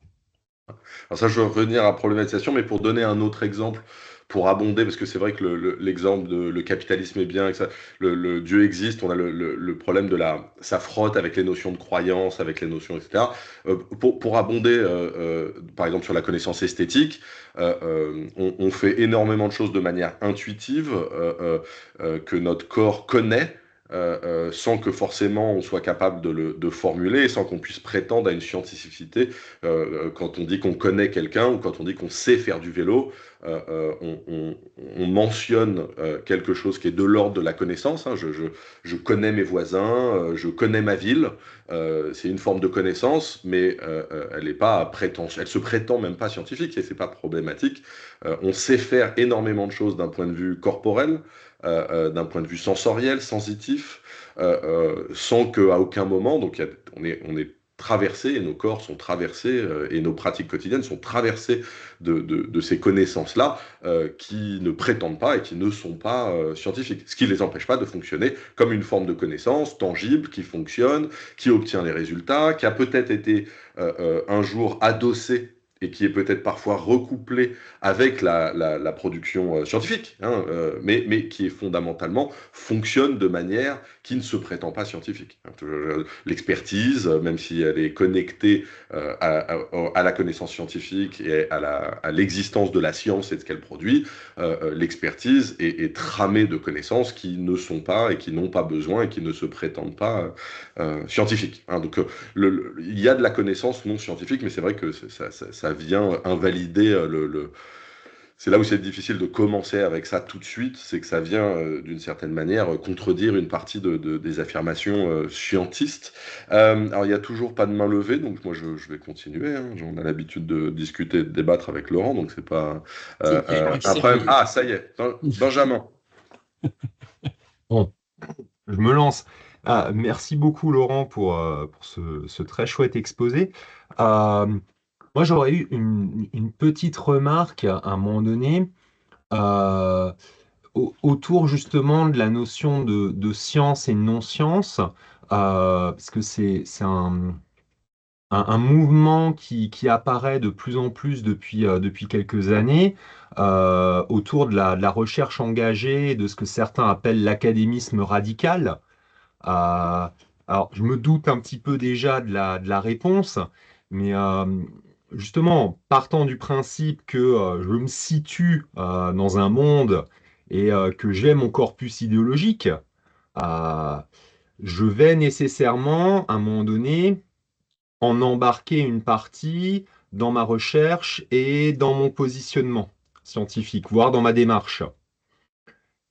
Alors ça, je veux revenir à la problématisation, mais pour donner un autre exemple pour abonder, parce que c'est vrai que l'exemple de le capitalisme est bien, que ça, le Dieu existe, on a le problème de ça frotte avec les notions de croyance, avec les notions, etc. Pour abonder, par exemple sur la connaissance esthétique, on fait énormément de choses de manière intuitive, que notre corps connaît, sans que forcément on soit capable de formuler, et sans qu'on puisse prétendre à une scientificité. Quand on dit qu'on connaît quelqu'un ou quand on dit qu'on sait faire du vélo, on mentionne quelque chose qui est de l'ordre de la connaissance. Hein. Je connais mes voisins, je connais ma ville. C'est une forme de connaissance, mais elle n'est pas prétentieuse. Elle se prétend même pas scientifique, et c'est pas problématique. On sait faire énormément de choses d'un point de vue corporel, d'un point de vue sensoriel, sensitif, sans qu'à aucun moment, donc on est traversé, et nos corps sont traversés, et nos pratiques quotidiennes sont traversées de ces connaissances-là, qui ne prétendent pas et qui ne sont pas scientifiques. Ce qui ne les empêche pas de fonctionner comme une forme de connaissance tangible, qui fonctionne, qui obtient les résultats, qui a peut-être été un jour adossée et qui est peut-être parfois recouplé avec la production scientifique, hein, mais qui est fondamentalement fonctionne de manière qui ne se prétend pas scientifique. L'expertise, même si elle est connectée à la connaissance scientifique et à l'existence de la science et de ce qu'elle produit, l'expertise est tramée de connaissances qui ne sont pas et qui n'ont pas besoin et qui ne se prétendent pas scientifiques. Hein. Donc il y a de la connaissance non scientifique, mais c'est vrai que ça vient invalider c'est là où c'est difficile de commencer avec ça tout de suite, c'est que ça vient d'une certaine manière contredire une partie des affirmations scientistes. Alors il n'y a toujours pas de main levée, donc moi je vais continuer. Hein. On a l'habitude de discuter, de débattre avec Laurent, donc c'est pas un problème. Ah, ça y est, Benjamin. Bon, je me lance. Merci beaucoup Laurent pour ce très chouette exposé. Moi j'aurais eu une petite remarque à un moment donné euh, autour justement de la notion de science et de non-science, parce que c'est un mouvement qui apparaît de plus en plus depuis quelques années autour de la recherche engagée, de ce que certains appellent l'académisme radical. Euh, alors, je me doute un petit peu déjà de la réponse, mais justement, partant du principe que je me situe dans un monde et que j'ai mon corpus idéologique, euh, je vais nécessairement, à un moment donné, en embarquer une partie dans ma recherche et dans mon positionnement scientifique, voire dans ma démarche.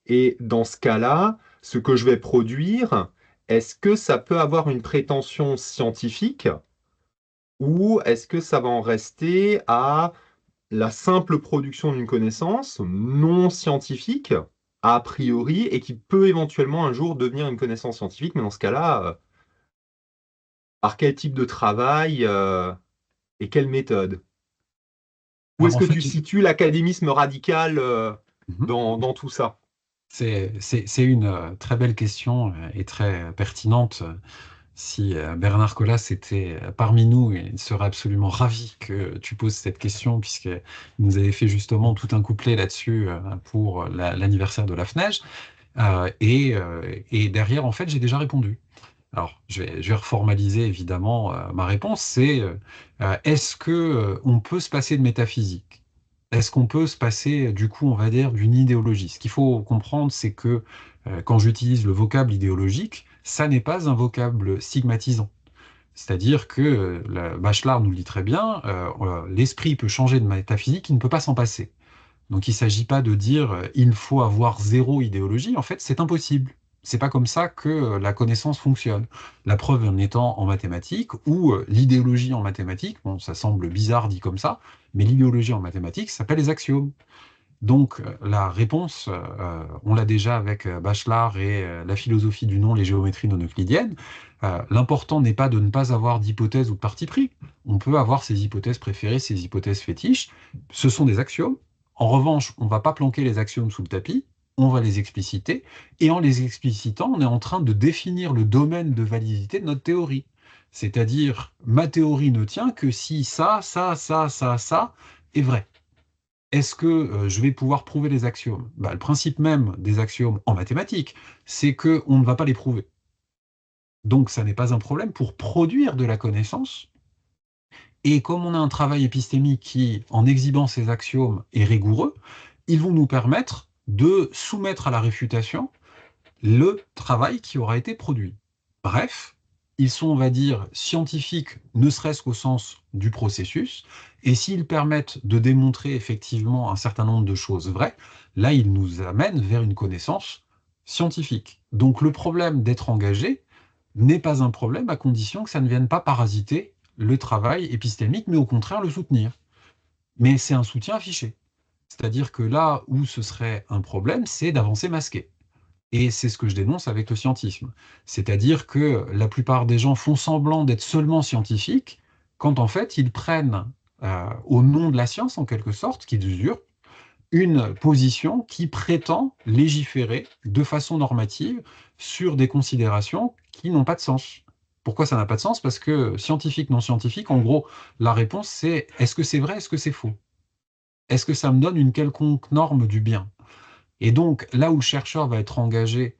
Et dans ce cas-là, ce que je vais produire, est-ce que ça peut avoir une prétention scientifique ou est-ce que ça va en rester à la simple production d'une connaissance non scientifique, a priori, et qui peut éventuellement un jour devenir une connaissance scientifique, mais dans ce cas-là, par quel type de travail et quelle méthode? Où Alors, est-ce en que fait, tu situes l'académisme radical Mhm. dans tout ça? C'est une très belle question et très pertinente. Si Bernard Collas était parmi nous, il serait absolument ravi que tu poses cette question, puisqu'il nous avait fait justement tout un couplet là-dessus pour l'anniversaire de la FNEJ. Et derrière, en fait, j'ai déjà répondu. Alors, je vais reformaliser évidemment ma réponse, c'est est-ce que on peut se passer de métaphysique? Est-ce qu'on peut se passer, du coup, on va dire, d'une idéologie? Ce qu'il faut comprendre, c'est que quand j'utilise le vocable idéologique, ça n'est pas un vocable stigmatisant. C'est-à-dire que Bachelard nous le dit très bien, l'esprit peut changer de métaphysique, il ne peut pas s'en passer. Donc il ne s'agit pas de dire il faut avoir zéro idéologie, en fait c'est impossible. C'est pas comme ça que la connaissance fonctionne. La preuve en étant en mathématiques, où l'idéologie en mathématiques, bon ça semble bizarre dit comme ça, mais l'idéologie en mathématiques s'appelle les axiomes. Donc la réponse, on l'a déjà avec Bachelard et la philosophie du nom, les géométries non euclidiennes. L'important n'est pas de ne pas avoir d'hypothèse ou de parti pris. On peut avoir ses hypothèses préférées, ses hypothèses fétiches. Ce sont des axiomes. En revanche, on ne va pas planquer les axiomes sous le tapis, on va les expliciter. Et en les explicitant, on est en train de définir le domaine de validité de notre théorie. C'est-à-dire, ma théorie ne tient que si ça est vrai. est-ce que je vais pouvoir prouver les axiomes? Bah, le principe même des axiomes en mathématiques, c'est qu'on ne va pas les prouver. Donc ça n'est pas un problème pour produire de la connaissance. Et comme on a un travail épistémique qui, en exhibant ces axiomes, est rigoureux, ils vont nous permettre de soumettre à la réfutation le travail qui aura été produit. Bref, ils sont, on va dire, scientifiques, ne serait-ce qu'au sens du processus, et s'ils permettent de démontrer effectivement un certain nombre de choses vraies, là, ils nous amènent vers une connaissance scientifique. Donc le problème d'être engagé n'est pas un problème à condition que ça ne vienne pas parasiter le travail épistémique, mais au contraire le soutenir. Mais c'est un soutien affiché. C'est-à-dire que là où ce serait un problème, c'est d'avancer masqué. Et c'est ce que je dénonce avec le scientisme. C'est-à-dire que la plupart des gens font semblant d'être seulement scientifiques, quand en fait ils prennent, au nom de la science en quelque sorte, qu'ils usurpent, une position qui prétend légiférer de façon normative sur des considérations qui n'ont pas de sens. Pourquoi ça n'a pas de sens? Parce que scientifique, non scientifique, en gros, la réponse c'est est-ce que c'est vrai, est-ce que c'est faux? Est-ce que ça me donne une quelconque norme du bien? Et donc, là où le chercheur va être engagé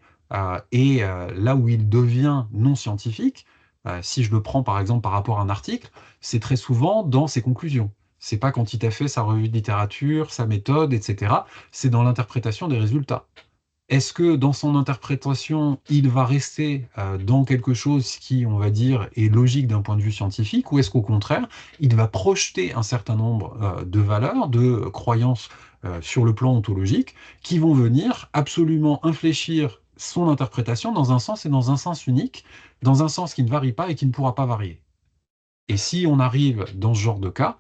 et là où il devient non scientifique, si je le prends par exemple par rapport à un article, c'est très souvent dans ses conclusions. C'est pas quand il a fait sa revue de littérature, sa méthode, etc. C'est dans l'interprétation des résultats. Est-ce que dans son interprétation, il va rester dans quelque chose qui, on va dire, est logique d'un point de vue scientifique, ou est-ce qu'au contraire, il va projeter un certain nombre de valeurs, de croyances sur le plan ontologique, qui vont venir absolument infléchir son interprétation dans un sens et dans un sens unique, dans un sens qui ne varie pas et qui ne pourra pas varier. Et si on arrive dans ce genre de cas,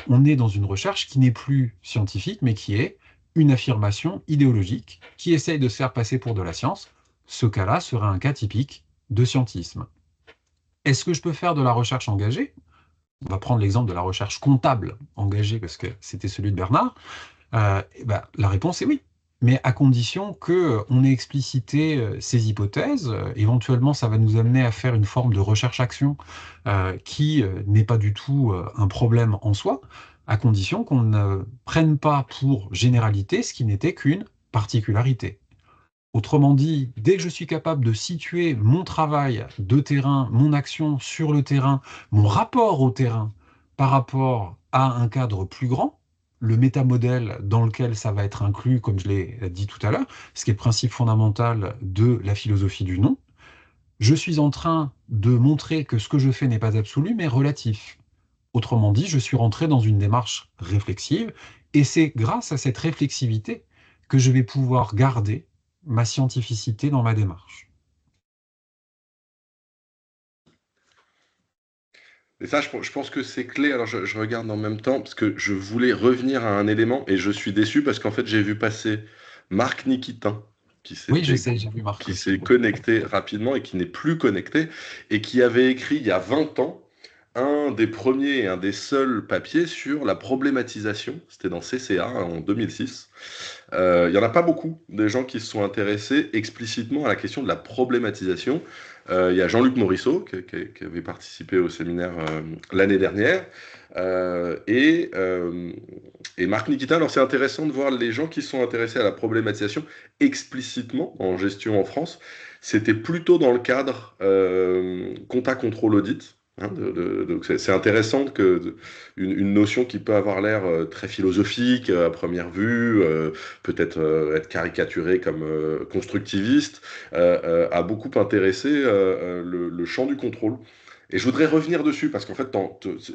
on est dans une recherche qui n'est plus scientifique, mais qui est une affirmation idéologique qui essaye de se faire passer pour de la science. Ce cas-là serait un cas typique de scientisme. Est-ce que je peux faire de la recherche engagée? On va prendre l'exemple de la recherche comptable engagée, parce que c'était celui de Bernard. La réponse est oui, mais à condition qu'on ait explicité ces hypothèses. Éventuellement, ça va nous amener à faire une forme de recherche-action qui n'est pas du tout un problème en soi, à condition qu'on ne prenne pas pour généralité ce qui n'était qu'une particularité. Autrement dit, dès que je suis capable de situer mon travail de terrain, mon action sur le terrain, mon rapport au terrain par rapport à un cadre plus grand, le métamodèle dans lequel ça va être inclus, comme je l'ai dit tout à l'heure, ce qui est le principe fondamental de la philosophie du non, je suis en train de montrer que ce que je fais n'est pas absolu, mais relatif. Autrement dit, je suis rentré dans une démarche réflexive, et c'est grâce à cette réflexivité que je vais pouvoir garder ma scientificité dans ma démarche. Et ça, je pense que c'est clé. Alors, je regarde en même temps, parce que je voulais revenir à un élément, et je suis déçu parce qu'en fait, j'ai vu passer Marc Nikitin, Oui, je sais, j'ai vu Marc qui aussi. s'est connecté rapidement et qui n'est plus connecté, et qui avait écrit il y a 20 ans un des premiers et un des seuls papiers sur la problématisation. C'était dans CCA en 2006. Il n'y en a pas beaucoup des gens qui se sont intéressés explicitement à la question de la problématisation. Il y a Jean-Luc Morisseau qui avait participé au séminaire l'année dernière et Marc Nikitin. Alors c'est intéressant de voir les gens qui se sont intéressés à la problématisation explicitement en gestion en France. C'était plutôt dans le cadre compta contrôle audit. Hein, donc c'est intéressant que une notion qui peut avoir l'air très philosophique à première vue, peut-être être caricaturée comme constructiviste, a beaucoup intéressé le champ du contrôle. Et je voudrais revenir dessus parce qu'en fait,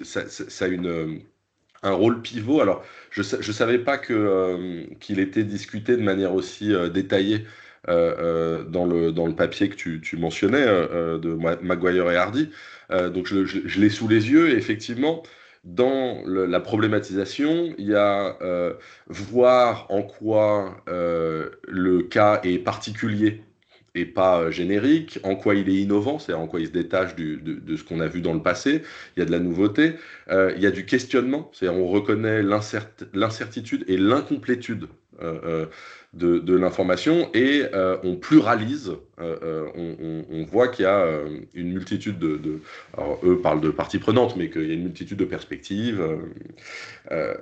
ça a un rôle pivot. Alors, je ne savais pas qu'il était discuté de manière aussi détaillée dans le papier que tu mentionnais de Maguire et Hardy. Donc, je l'ai sous les yeux et effectivement, dans la problématisation, il y a voir en quoi le cas est particulier et pas générique, en quoi il est innovant, c'est-à-dire en quoi il se détache de ce qu'on a vu dans le passé, il y a de la nouveauté, il y a du questionnement, c'est-à-dire on reconnaît l'incertitude et l'incomplétude de l'information et on pluralise, on voit qu'il y a une multitude alors eux parlent de parties prenantes, mais qu'il y a une multitude de perspectives. Euh,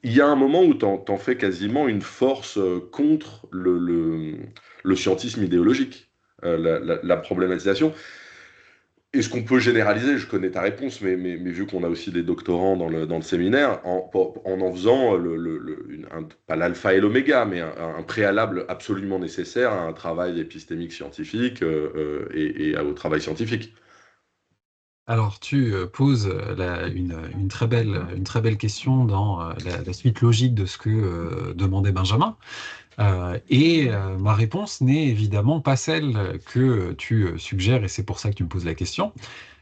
il y a un moment où t'en fais quasiment une force contre le scientisme idéologique, la problématisation. Est-ce qu'on peut généraliser? Je connais ta réponse, mais vu qu'on a aussi des doctorants dans le séminaire, en faisant pas l'alpha et l'oméga, mais un préalable absolument nécessaire à un travail épistémique scientifique au travail scientifique. Alors, tu poses une très belle question dans la suite logique de ce que demandait Benjamin. Ma réponse n'est évidemment pas celle que tu suggères, et c'est pour ça que tu me poses la question.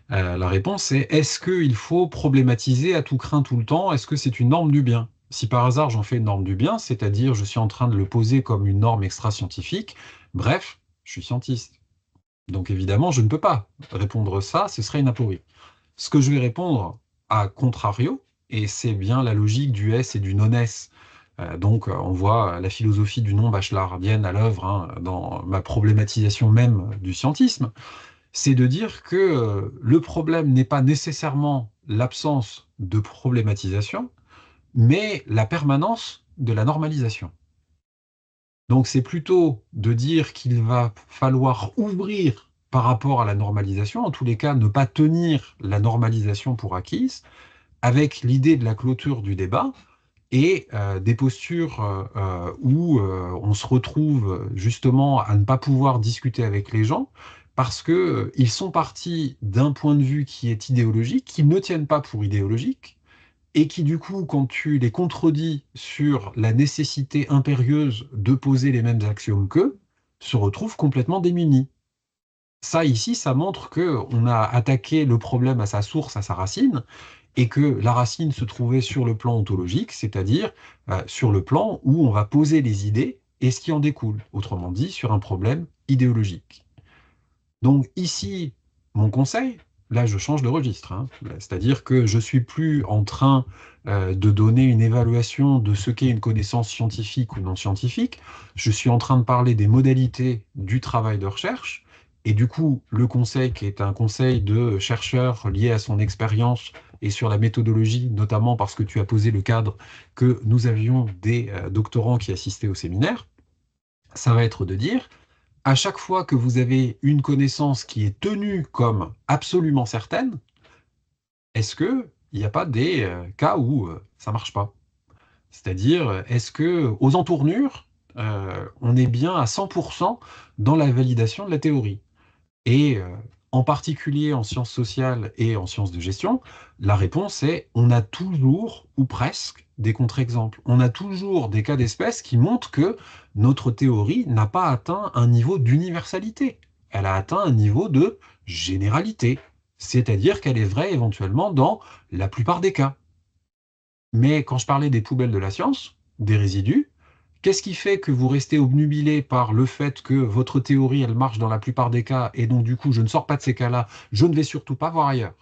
La réponse est, est-ce qu'il faut problématiser à tout crin tout le temps? Est-ce que c'est une norme du bien? Si par hasard j'en fais une norme du bien, c'est-à-dire je suis en train de le poser comme une norme extra-scientifique, bref, je suis scientiste. Donc évidemment, je ne peux pas répondre ça, ce serait une aporie. Ce que je vais répondre à contrario, et c'est bien la logique du S et du non-S. On voit la philosophie du non-bachelardienne à l'œuvre dans ma problématisation même du scientisme, c'est de dire que le problème n'est pas nécessairement l'absence de problématisation, mais la permanence de la normalisation. Donc c'est plutôt de dire qu'il va falloir ouvrir par rapport à la normalisation, en tous les cas ne pas tenir la normalisation pour acquise, avec l'idée de la clôture du débat et des postures où on se retrouve justement à ne pas pouvoir discuter avec les gens parce que ils sont partis d'un point de vue qui est idéologique, qu'ils ne tiennent pas pour idéologique, et qui du coup, quand tu les contredis sur la nécessité impérieuse de poser les mêmes axiomes qu'eux, se retrouvent complètement démunis. Ça, ici, ça montre qu'on a attaqué le problème à sa source, à sa racine, et que la racine se trouvait sur le plan ontologique, c'est-à-dire sur le plan où on va poser les idées et ce qui en découle, autrement dit, sur un problème idéologique. Donc ici, mon conseil, là je change de registre, c'est-à-dire que je suis plus en train de donner une évaluation de ce qu'est une connaissance scientifique ou non scientifique, je suis en train de parler des modalités du travail de recherche, et du coup, le conseil qui est un conseil de chercheur lié à son expérience et sur la méthodologie, notamment parce que tu as posé le cadre que nous avions des doctorants qui assistaient au séminaire, ça va être de dire, à chaque fois que vous avez une connaissance qui est tenue comme absolument certaine, est-ce qu'il n'y a pas des cas où ça ne marche pas? C'est-à-dire, est-ce que aux entournures, on est bien à 100% dans la validation de la théorie? Et en particulier en sciences sociales et en sciences de gestion, la réponse est on a toujours, ou presque, des contre-exemples. On a toujours des cas d'espèce qui montrent que notre théorie n'a pas atteint un niveau d'universalité. Elle a atteint un niveau de généralité. C'est-à-dire qu'elle est vraie éventuellement dans la plupart des cas. Mais quand je parlais des poubelles de la science, des résidus, qu'est-ce qui fait que vous restez obnubilé par le fait que votre théorie, elle marche dans la plupart des cas, et donc du coup, je ne sors pas de ces cas-là, je ne vais surtout pas voir ailleurs?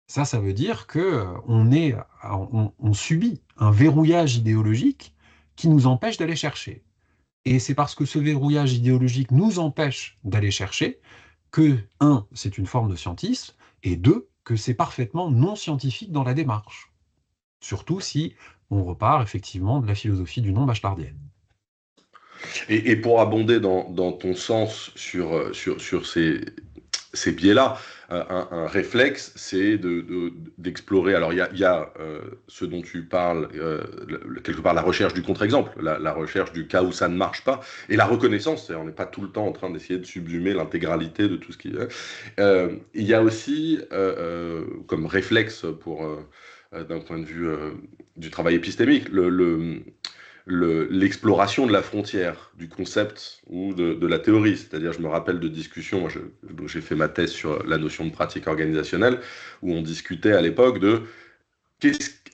Ça veut dire que on subit un verrouillage idéologique qui nous empêche d'aller chercher. Et c'est parce que ce verrouillage idéologique nous empêche d'aller chercher que, un, c'est une forme de scientisme, et deux, que c'est parfaitement non scientifique dans la démarche. Surtout si on repart effectivement de la philosophie du non-bachelardienne. Et pour abonder dans ton sens sur ces biais-là, un réflexe, c'est d'explorer. Alors, il y a ce dont tu parles, quelque part la recherche du contre-exemple, la recherche du cas où ça ne marche pas, et la reconnaissance. On n'est pas tout le temps en train d'essayer de subsumer l'intégralité de tout ce qui est. Il y a aussi, comme réflexe d'un point de vue du travail épistémique, l'exploration de la frontière du concept ou de la théorie. C'est-à-dire, je me rappelle de discussions, moi j'ai fait ma thèse sur la notion de pratique organisationnelle, où on discutait à l'époque de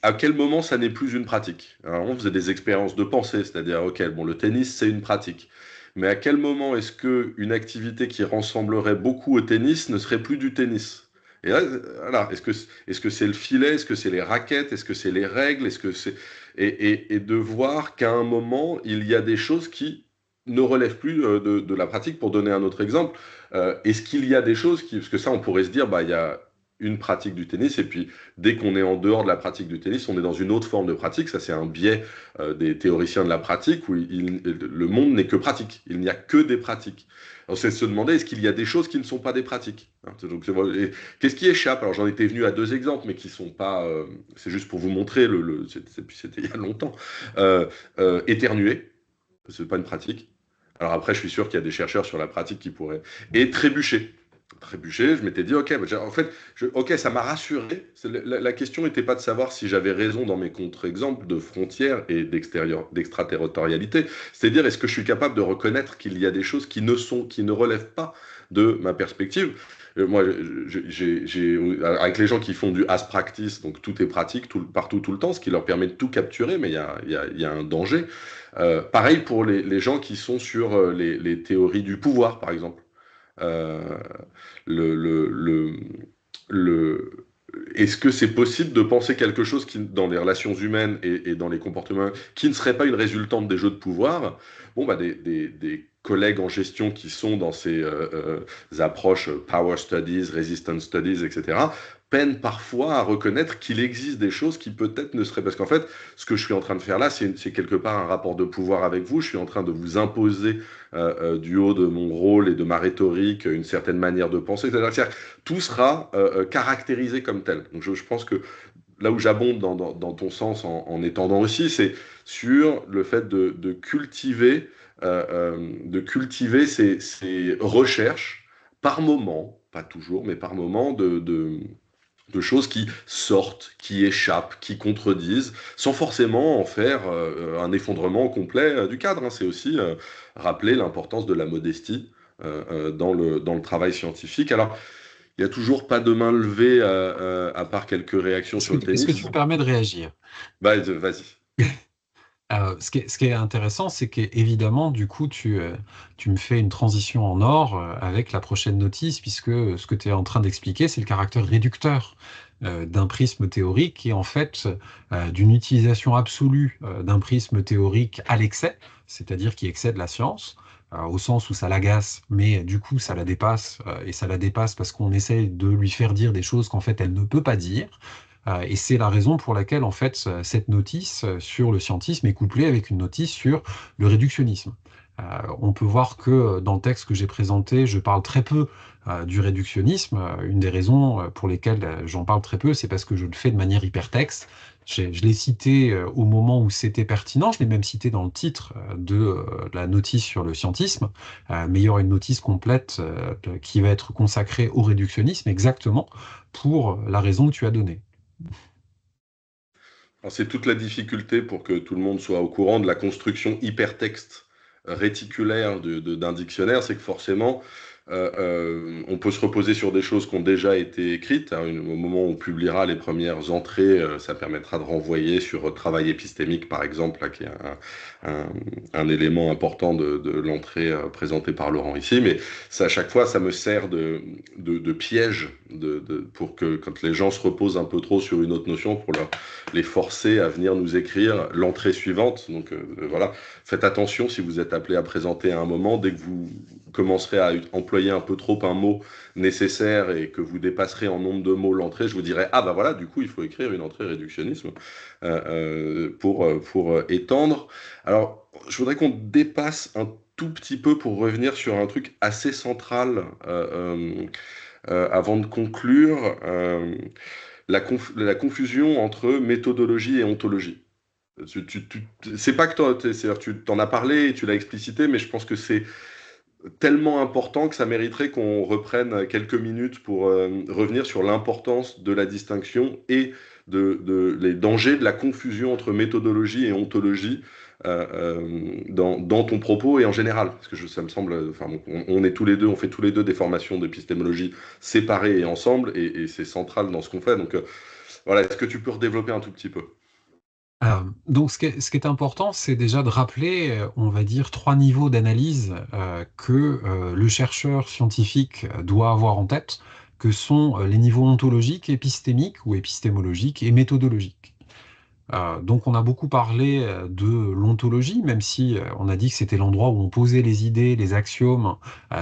à quel moment ça n'est plus une pratique. Alors, on faisait des expériences de pensée, c'est-à-dire, ok, bon, le tennis, c'est une pratique. Mais à quel moment est-ce qu'une activité qui ressemblerait beaucoup au tennis ne serait plus du tennis? Et là, voilà, est-ce que c'est le filet? Est-ce que c'est les raquettes? Est-ce que c'est les règles? Est-ce que c'est... Et de voir qu'à un moment, il y a des choses qui ne relèvent plus de la pratique. Pour donner un autre exemple, est-ce qu'il y a des choses qui... Parce que ça, on pourrait se dire, bah, il y a une pratique du tennis, et puis dès qu'on est en dehors de la pratique du tennis, on est dans une autre forme de pratique. Ça, c'est un biais des théoriciens de la pratique, où le monde n'est que pratique. Il n'y a que des pratiques. Alors, c'est de se demander, est-ce qu'il y a des choses qui ne sont pas des pratiques, hein? Donc, qu'est-ce qui échappe? Alors, j'en étais venu à 2 exemples, mais qui sont pas... c'est juste pour vous montrer, c'était il y a longtemps. Éternuer, c'est pas une pratique. Alors après, je suis sûr qu'il y a des chercheurs sur la pratique qui pourraient... Et trébucher. Trébucher, je m'étais dit, ok, en fait, ok, ça m'a rassuré. La question n'était pas de savoir si j'avais raison dans mes contre-exemples de frontières et d'extraterritorialité. C'est-à-dire, est-ce que je suis capable de reconnaître qu'il y a des choses qui ne relèvent pas de ma perspective? Moi, avec les gens qui font du as practice, donc tout est pratique partout, tout le temps, ce qui leur permet de tout capturer, mais il y a un danger. Pareil pour les gens qui sont sur les théories du pouvoir, par exemple. Euh, le, le, le, le- Est-ce que c'est possible de penser quelque chose qui, dans les relations humaines et dans les comportements, qui ne serait pas une résultante des jeux de pouvoir? Bon, bah, des collègues en gestion qui sont dans ces approches power studies, resistance studies, etc., peinent parfois à reconnaître qu'il existe des choses qui peut-être ne seraient... Parce qu'en fait, ce que je suis en train de faire là, c'est quelque part un rapport de pouvoir avec vous. Je suis en train de vous imposer du haut de mon rôle et de ma rhétorique une certaine manière de penser. C'est-à-dire que tout sera caractérisé comme tel. Donc je pense que là où j'abonde dans ton sens en étendant aussi, c'est sur le fait de cultiver ces recherches par moment, pas toujours, mais par moment, de choses qui sortent, qui échappent, qui contredisent, sans forcément en faire un effondrement complet du cadre, hein. C'est aussi rappeler l'importance de la modestie dans le travail scientifique. Alors, il n'y a toujours pas de main levée, à part quelques réactions sur le Est-ce que tennis. tu me permets de réagir? Bah, vas-y. Ce qui est intéressant, c'est qu'évidemment, du coup, tu me fais une transition en or avec la prochaine notice, puisque ce que tu es en train d'expliquer, c'est le caractère réducteur d'un prisme théorique et en fait d'une utilisation absolue d'un prisme théorique à l'excès, c'est-à-dire qui excède la science, au sens où ça l'agace, mais du coup, ça la dépasse, et ça la dépasse parce qu'on essaie de lui faire dire des choses qu'en fait, elle ne peut pas dire. Et c'est la raison pour laquelle, en fait, cette notice sur le scientisme est couplée avec une notice sur le réductionnisme. On peut voir que dans le texte que j'ai présenté, je parle très peu du réductionnisme. Une des raisons pour lesquelles j'en parle très peu, c'est parce que je le fais de manière hypertexte. Je l'ai cité au moment où c'était pertinent, je l'ai même cité dans le titre de la notice sur le scientisme, mais il y aura une notice complète qui va être consacrée au réductionnisme exactement pour la raison que tu as donnée. Alors, c'est toute la difficulté pour que tout le monde soit au courant de la construction hypertexte réticulaire d'un dictionnaire, c'est que forcément, on peut se reposer sur des choses qui ont déjà été écrites, hein. Au moment où on publiera les premières entrées, ça permettra de renvoyer sur travail épistémique, par exemple, là, qui est un élément important de l'entrée présentée par Laurent ici. Mais ça, à chaque fois, ça me sert de piège pour que quand les gens se reposent un peu trop sur une autre notion, pour les forcer à venir nous écrire l'entrée suivante. Donc voilà, faites attention si vous êtes appelé à présenter à un moment, dès que vous commencerez à employer un peu trop un mot nécessaire et que vous dépasserez en nombre de mots l'entrée, je vous dirai, ah bah voilà, du coup, il faut écrire une entrée réductionnisme pour étendre. Alors, je voudrais qu'on dépasse un tout petit peu pour revenir sur un truc assez central avant de conclure, la confusion entre méthodologie et ontologie. C'est pas que tu t'en as parlé et tu l'as explicité, mais je pense que c'est tellement important que ça mériterait qu'on reprenne quelques minutes pour revenir sur l'importance de la distinction et les dangers de la confusion entre méthodologie et ontologie dans ton propos et en général. Parce que ça me semble, enfin, on est tous les deux, on fait tous les deux des formations d'épistémologie séparées et ensemble, et c'est central dans ce qu'on fait. Donc voilà, est-ce que tu peux redévelopper un tout petit peu? Donc, ce qui est important, c'est déjà de rappeler, on va dire, 3 niveaux d'analyse que le chercheur scientifique doit avoir en tête, que sont les niveaux ontologiques, épistémiques ou épistémologiques et méthodologiques. Donc on a beaucoup parlé de l'ontologie, même si on a dit que c'était l'endroit où on posait les idées, les axiomes,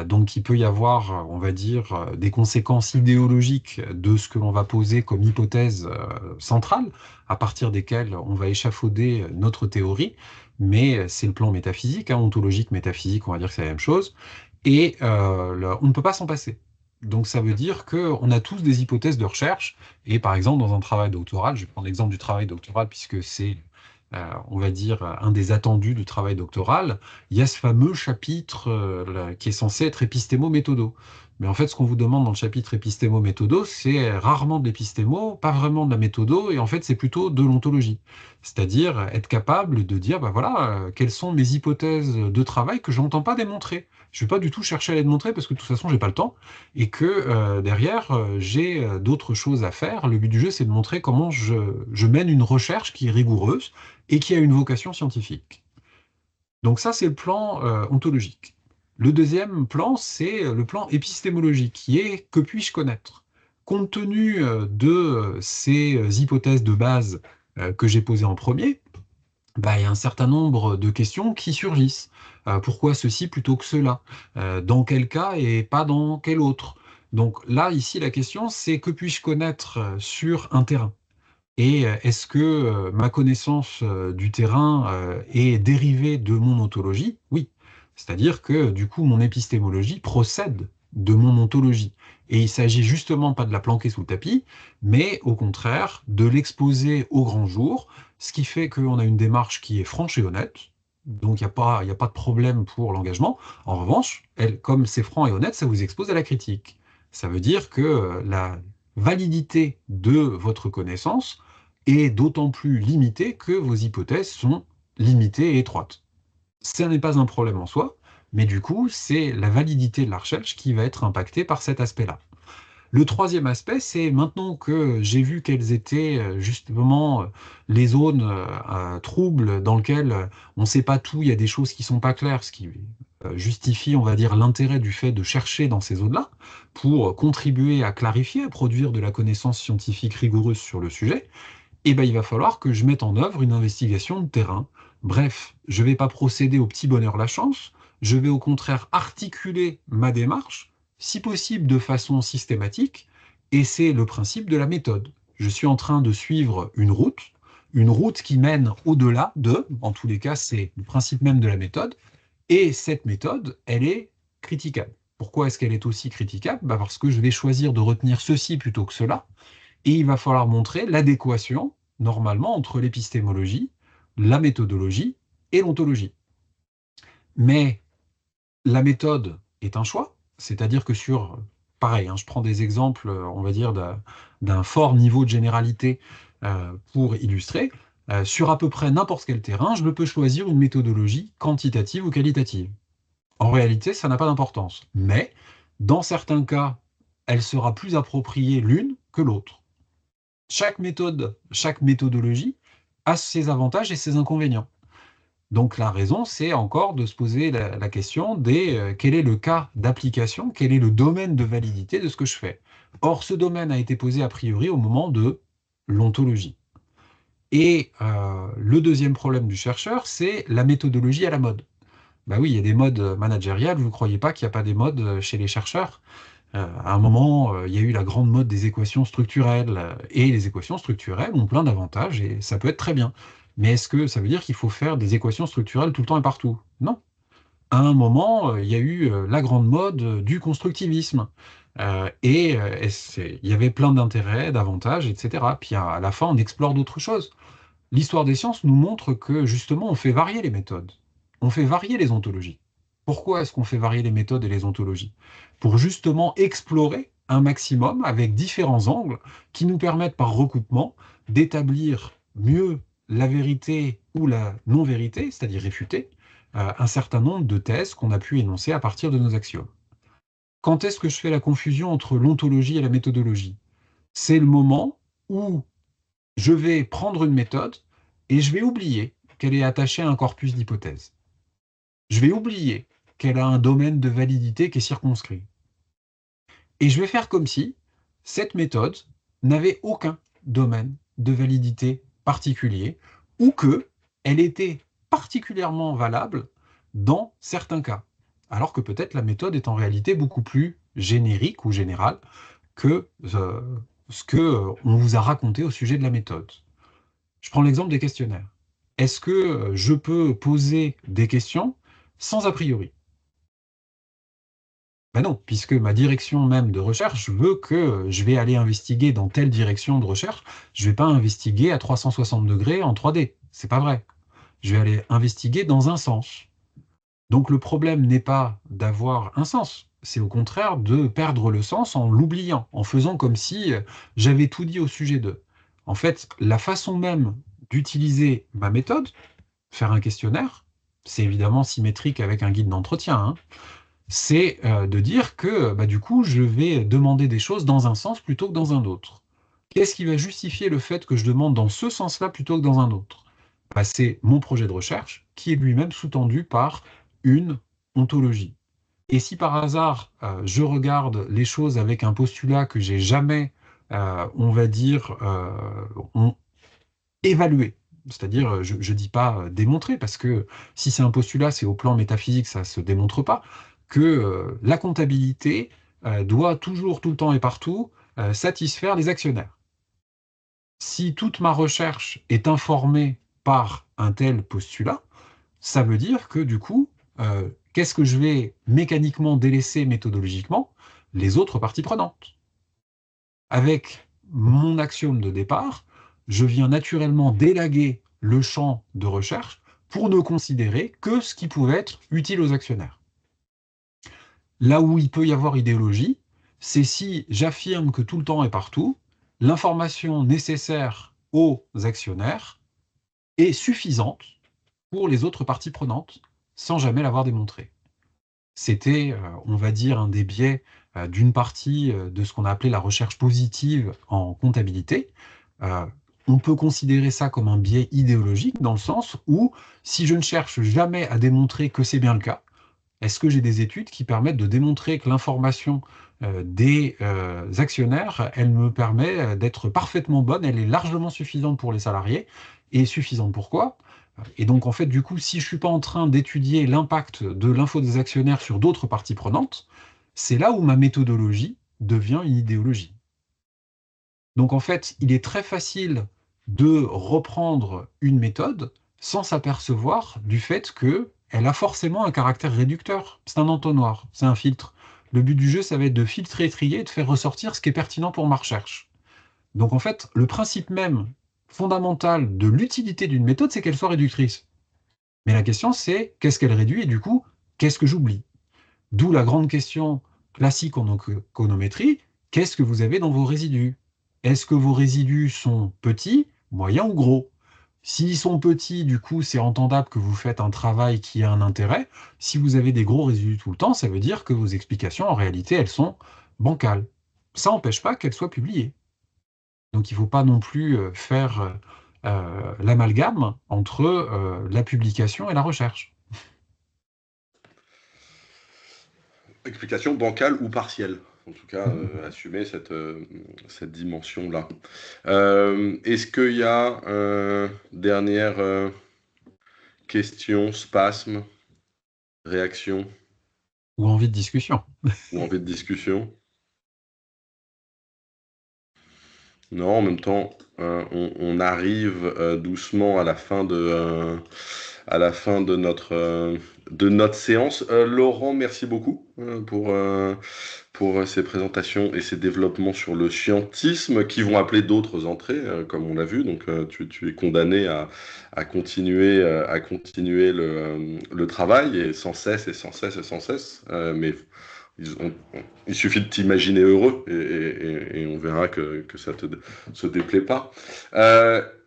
donc il peut y avoir, on va dire, des conséquences idéologiques de ce que l'on va poser comme hypothèse centrale, à partir desquelles on va échafauder notre théorie, mais c'est le plan métaphysique, hein, ontologique, métaphysique, on va dire que c'est la même chose, et on ne peut pas s'en passer. Donc ça veut dire qu'on a tous des hypothèses de recherche, et par exemple dans un travail doctoral, je vais prendre l'exemple du travail doctoral puisque c'est, on va dire, un des attendus du travail doctoral, il y a ce fameux chapitre qui est censé être épistémo-méthodo. Mais en fait, ce qu'on vous demande dans le chapitre épistémo-méthodo, c'est rarement de l'épistémo, pas vraiment de la méthodo, et en fait c'est plutôt de l'ontologie. C'est-à-dire être capable de dire, bah voilà, quelles sont mes hypothèses de travail que je n'entends pas démontrer. Je ne vais pas du tout chercher à les démontrer parce que de toute façon, j'ai pas le temps et que derrière, j'ai d'autres choses à faire. Le but du jeu, c'est de montrer comment je mène une recherche qui est rigoureuse et qui a une vocation scientifique. Donc ça, c'est le plan ontologique. Le deuxième plan, c'est le plan épistémologique, qui est que puis-je connaître? Compte tenu de ces hypothèses de base que j'ai posées en premier, bah, il y a un certain nombre de questions qui surgissent. Pourquoi ceci plutôt que cela? Dans quel cas et pas dans quel autre? Donc là, ici, la question, c'est que puis-je connaître sur un terrain? Et est-ce que ma connaissance du terrain est dérivée de mon ontologie? Oui. C'est-à-dire que du coup, mon épistémologie procède de mon ontologie. Et il s'agit justement pas de la planquer sous le tapis, mais au contraire de l'exposer au grand jour, ce qui fait qu'on a une démarche qui est franche et honnête. Donc il n'y a pas de problème pour l'engagement. En revanche, comme c'est franc et honnête, ça vous expose à la critique. Ça veut dire que la validité de votre connaissance est d'autant plus limitée que vos hypothèses sont limitées et étroites. Ce n'est pas un problème en soi, mais du coup, c'est la validité de la recherche qui va être impactée par cet aspect-là. Le troisième aspect, c'est maintenant que j'ai vu quelles étaient justement les zones troubles dans lesquelles on ne sait pas tout, il y a des choses qui ne sont pas claires, ce qui justifie, on va dire, l'intérêt du fait de chercher dans ces zones-là pour contribuer à clarifier, à produire de la connaissance scientifique rigoureuse sur le sujet. Eh ben, il va falloir que je mette en œuvre une investigation de terrain. Bref, je ne vais pas procéder au petit bonheur la chance, je vais au contraire articuler ma démarche, si possible de façon systématique, et c'est le principe de la méthode. Je suis en train de suivre une route qui mène au-delà de, en tous les cas, c'est le principe même de la méthode, et cette méthode, elle est critiquable. Pourquoi est-ce qu'elle est aussi critiquable? Bah parce que je vais choisir de retenir ceci plutôt que cela, et il va falloir montrer l'adéquation, normalement, entre l'épistémologie, la méthodologie et l'ontologie. Mais la méthode est un choix, c'est-à-dire que pareil, hein, je prends des exemples, on va dire, d'un fort niveau de généralité pour illustrer, sur à peu près n'importe quel terrain, je peux choisir une méthodologie quantitative ou qualitative. En réalité, ça n'a pas d'importance. Mais, dans certains cas, elle sera plus appropriée l'une que l'autre. Chaque méthode, chaque méthodologie a ses avantages et ses inconvénients. Donc la raison, c'est encore de se poser la question des quel est le cas d'application, quel est le domaine de validité de ce que je fais. Or, ce domaine a été posé a priori au moment de l'ontologie. Et le deuxième problème du chercheur, c'est la méthodologie à la mode. Bah oui, il y a des modes managériales, vous ne croyez pas qu'il n'y a pas des modes chez les chercheurs? À un moment, il y a eu la grande mode des équations structurelles, et les équations structurelles ont plein d'avantages, et ça peut être très bien. Mais est-ce que ça veut dire qu'il faut faire des équations structurelles tout le temps et partout? Non. À un moment, il y a eu la grande mode du constructivisme, il y avait plein d'intérêts, d'avantages, etc. Puis à la fin, on explore d'autres choses. L'histoire des sciences nous montre que justement, on fait varier les méthodes, on fait varier les ontologies. Pourquoi est-ce qu'on fait varier les méthodes et les ontologies? Pour justement explorer un maximum avec différents angles qui nous permettent par recoupement d'établir mieux la vérité ou la non-vérité, c'est-à-dire réfuter, un certain nombre de thèses qu'on a pu énoncer à partir de nos axiomes. Quand est-ce que je fais la confusion entre l'ontologie et la méthodologie? C'est le moment où je vais prendre une méthode et je vais oublier qu'elle est attachée à un corpus d'hypothèses. Je vais oublier qu'elle a un domaine de validité qui est circonscrit. Et je vais faire comme si cette méthode n'avait aucun domaine de validité particulier ou qu'elle était particulièrement valable dans certains cas, alors que peut-être la méthode est en réalité beaucoup plus générique ou générale que ce que on vous a raconté au sujet de la méthode. Je prends l'exemple des questionnaires. Est-ce que je peux poser des questions sans a priori? Ben non, puisque ma direction même de recherche veut que je vais aller investiguer dans telle direction de recherche, je ne vais pas investiguer à 360 degrés en 3D. C'est pas vrai. Je vais aller investiguer dans un sens. Donc le problème n'est pas d'avoir un sens, c'est au contraire de perdre le sens en l'oubliant, en faisant comme si j'avais tout dit au sujet d'eux. En fait, la façon même d'utiliser ma méthode, faire un questionnaire, c'est évidemment symétrique avec un guide d'entretien, hein, c'est de dire que du coup, je vais demander des choses dans un sens plutôt que dans un autre. Qu'est-ce qui va justifier le fait que je demande dans ce sens-là plutôt que dans un autre? C'est mon projet de recherche qui est lui-même sous-tendu par une ontologie. Et si par hasard, je regarde les choses avec un postulat que j'ai jamais, on va dire, évalué, c'est-à-dire, je ne dis pas démontrer, parce que si c'est un postulat, c'est au plan métaphysique, ça ne se démontre pas, que la comptabilité doit toujours, tout le temps et partout, satisfaire les actionnaires. Si toute ma recherche est informée par un tel postulat, ça veut dire que du coup, qu'est-ce que je vais mécaniquement délaisser méthodologiquement? Les autres parties prenantes. Avec mon axiome de départ, je viens naturellement d'élaguer le champ de recherche pour ne considérer que ce qui pouvait être utile aux actionnaires. Là où il peut y avoir idéologie, c'est si j'affirme que tout le temps et partout, l'information nécessaire aux actionnaires est suffisante pour les autres parties prenantes, sans jamais l'avoir démontré. C'était, on va dire, un des biais d'une partie de ce qu'on a appelé la recherche positive en comptabilité. On peut considérer ça comme un biais idéologique, dans le sens où, si je ne cherche jamais à démontrer que c'est bien le cas, est-ce que j'ai des études qui permettent de démontrer que l'information des actionnaires, elle me permet d'être parfaitement bonne, elle est largement suffisante pour les salariés, et suffisante pourquoi? Et donc, en fait, du coup, si je ne suis pas en train d'étudier l'impact de l'info des actionnaires sur d'autres parties prenantes, c'est là où ma méthodologie devient une idéologie. Donc, en fait, il est très facile de reprendre une méthode sans s'apercevoir du fait qu'elle a forcément un caractère réducteur. C'est un entonnoir, c'est un filtre. Le but du jeu, ça va être de filtrer, trier et de faire ressortir ce qui est pertinent pour ma recherche. Donc, en fait, le principe même fondamental de l'utilité d'une méthode, c'est qu'elle soit réductrice. Mais la question, c'est qu'est-ce qu'elle réduit et du coup, qu'est-ce que j'oublie? D'où la grande question classique en économétrie, qu'est-ce que vous avez dans vos résidus? Est-ce que vos résidus sont petits, moyens ou gros? S'ils sont petits, du coup, c'est entendable que vous faites un travail qui a un intérêt. Si vous avez des gros résidus tout le temps, ça veut dire que vos explications, en réalité, elles sont bancales. Ça n'empêche pas qu'elles soient publiées. Donc il ne faut pas non plus faire l'amalgame entre la publication et la recherche. Explication bancale ou partielle. En tout cas, assumer cette dimension-là. Est-ce qu'il y a dernière question, spasme, réaction Ou envie de discussion. ou envie de discussion? Non, en même temps, on arrive doucement à la fin de notre séance. Laurent, merci beaucoup pour ces présentations et ces développements sur le scientisme qui vont appeler d'autres entrées, comme on l'a vu. Donc, tu es condamné à continuer le travail et sans cesse et sans cesse et sans cesse. Mais il suffit de t'imaginer heureux et on verra que ça se déplaît pas.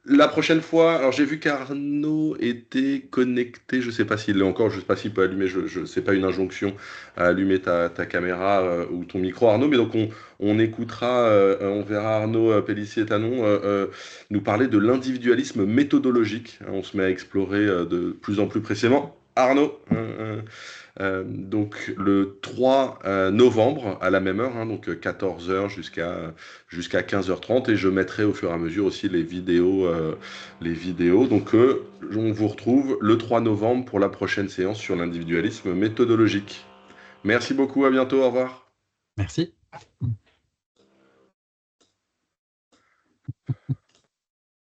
La prochaine fois, alors j'ai vu qu'Arnaud était connecté, je ne sais pas s'il l'est encore, je ne sais pas s'il peut allumer, c'est pas une injonction à allumer ta caméra ou ton micro, Arnaud, mais donc on écoutera, on verra Arnaud Pellissier-Tanon nous parler de l'individualisme méthodologique. On se met à explorer de plus en plus précisément Arnaud. Donc le 3 novembre à la même heure, hein, donc 14h jusqu'à 15h30, et je mettrai au fur et à mesure aussi les vidéos. Donc on vous retrouve le 3 novembre pour la prochaine séance sur l'individualisme méthodologique. Merci beaucoup, à bientôt, au revoir. Merci.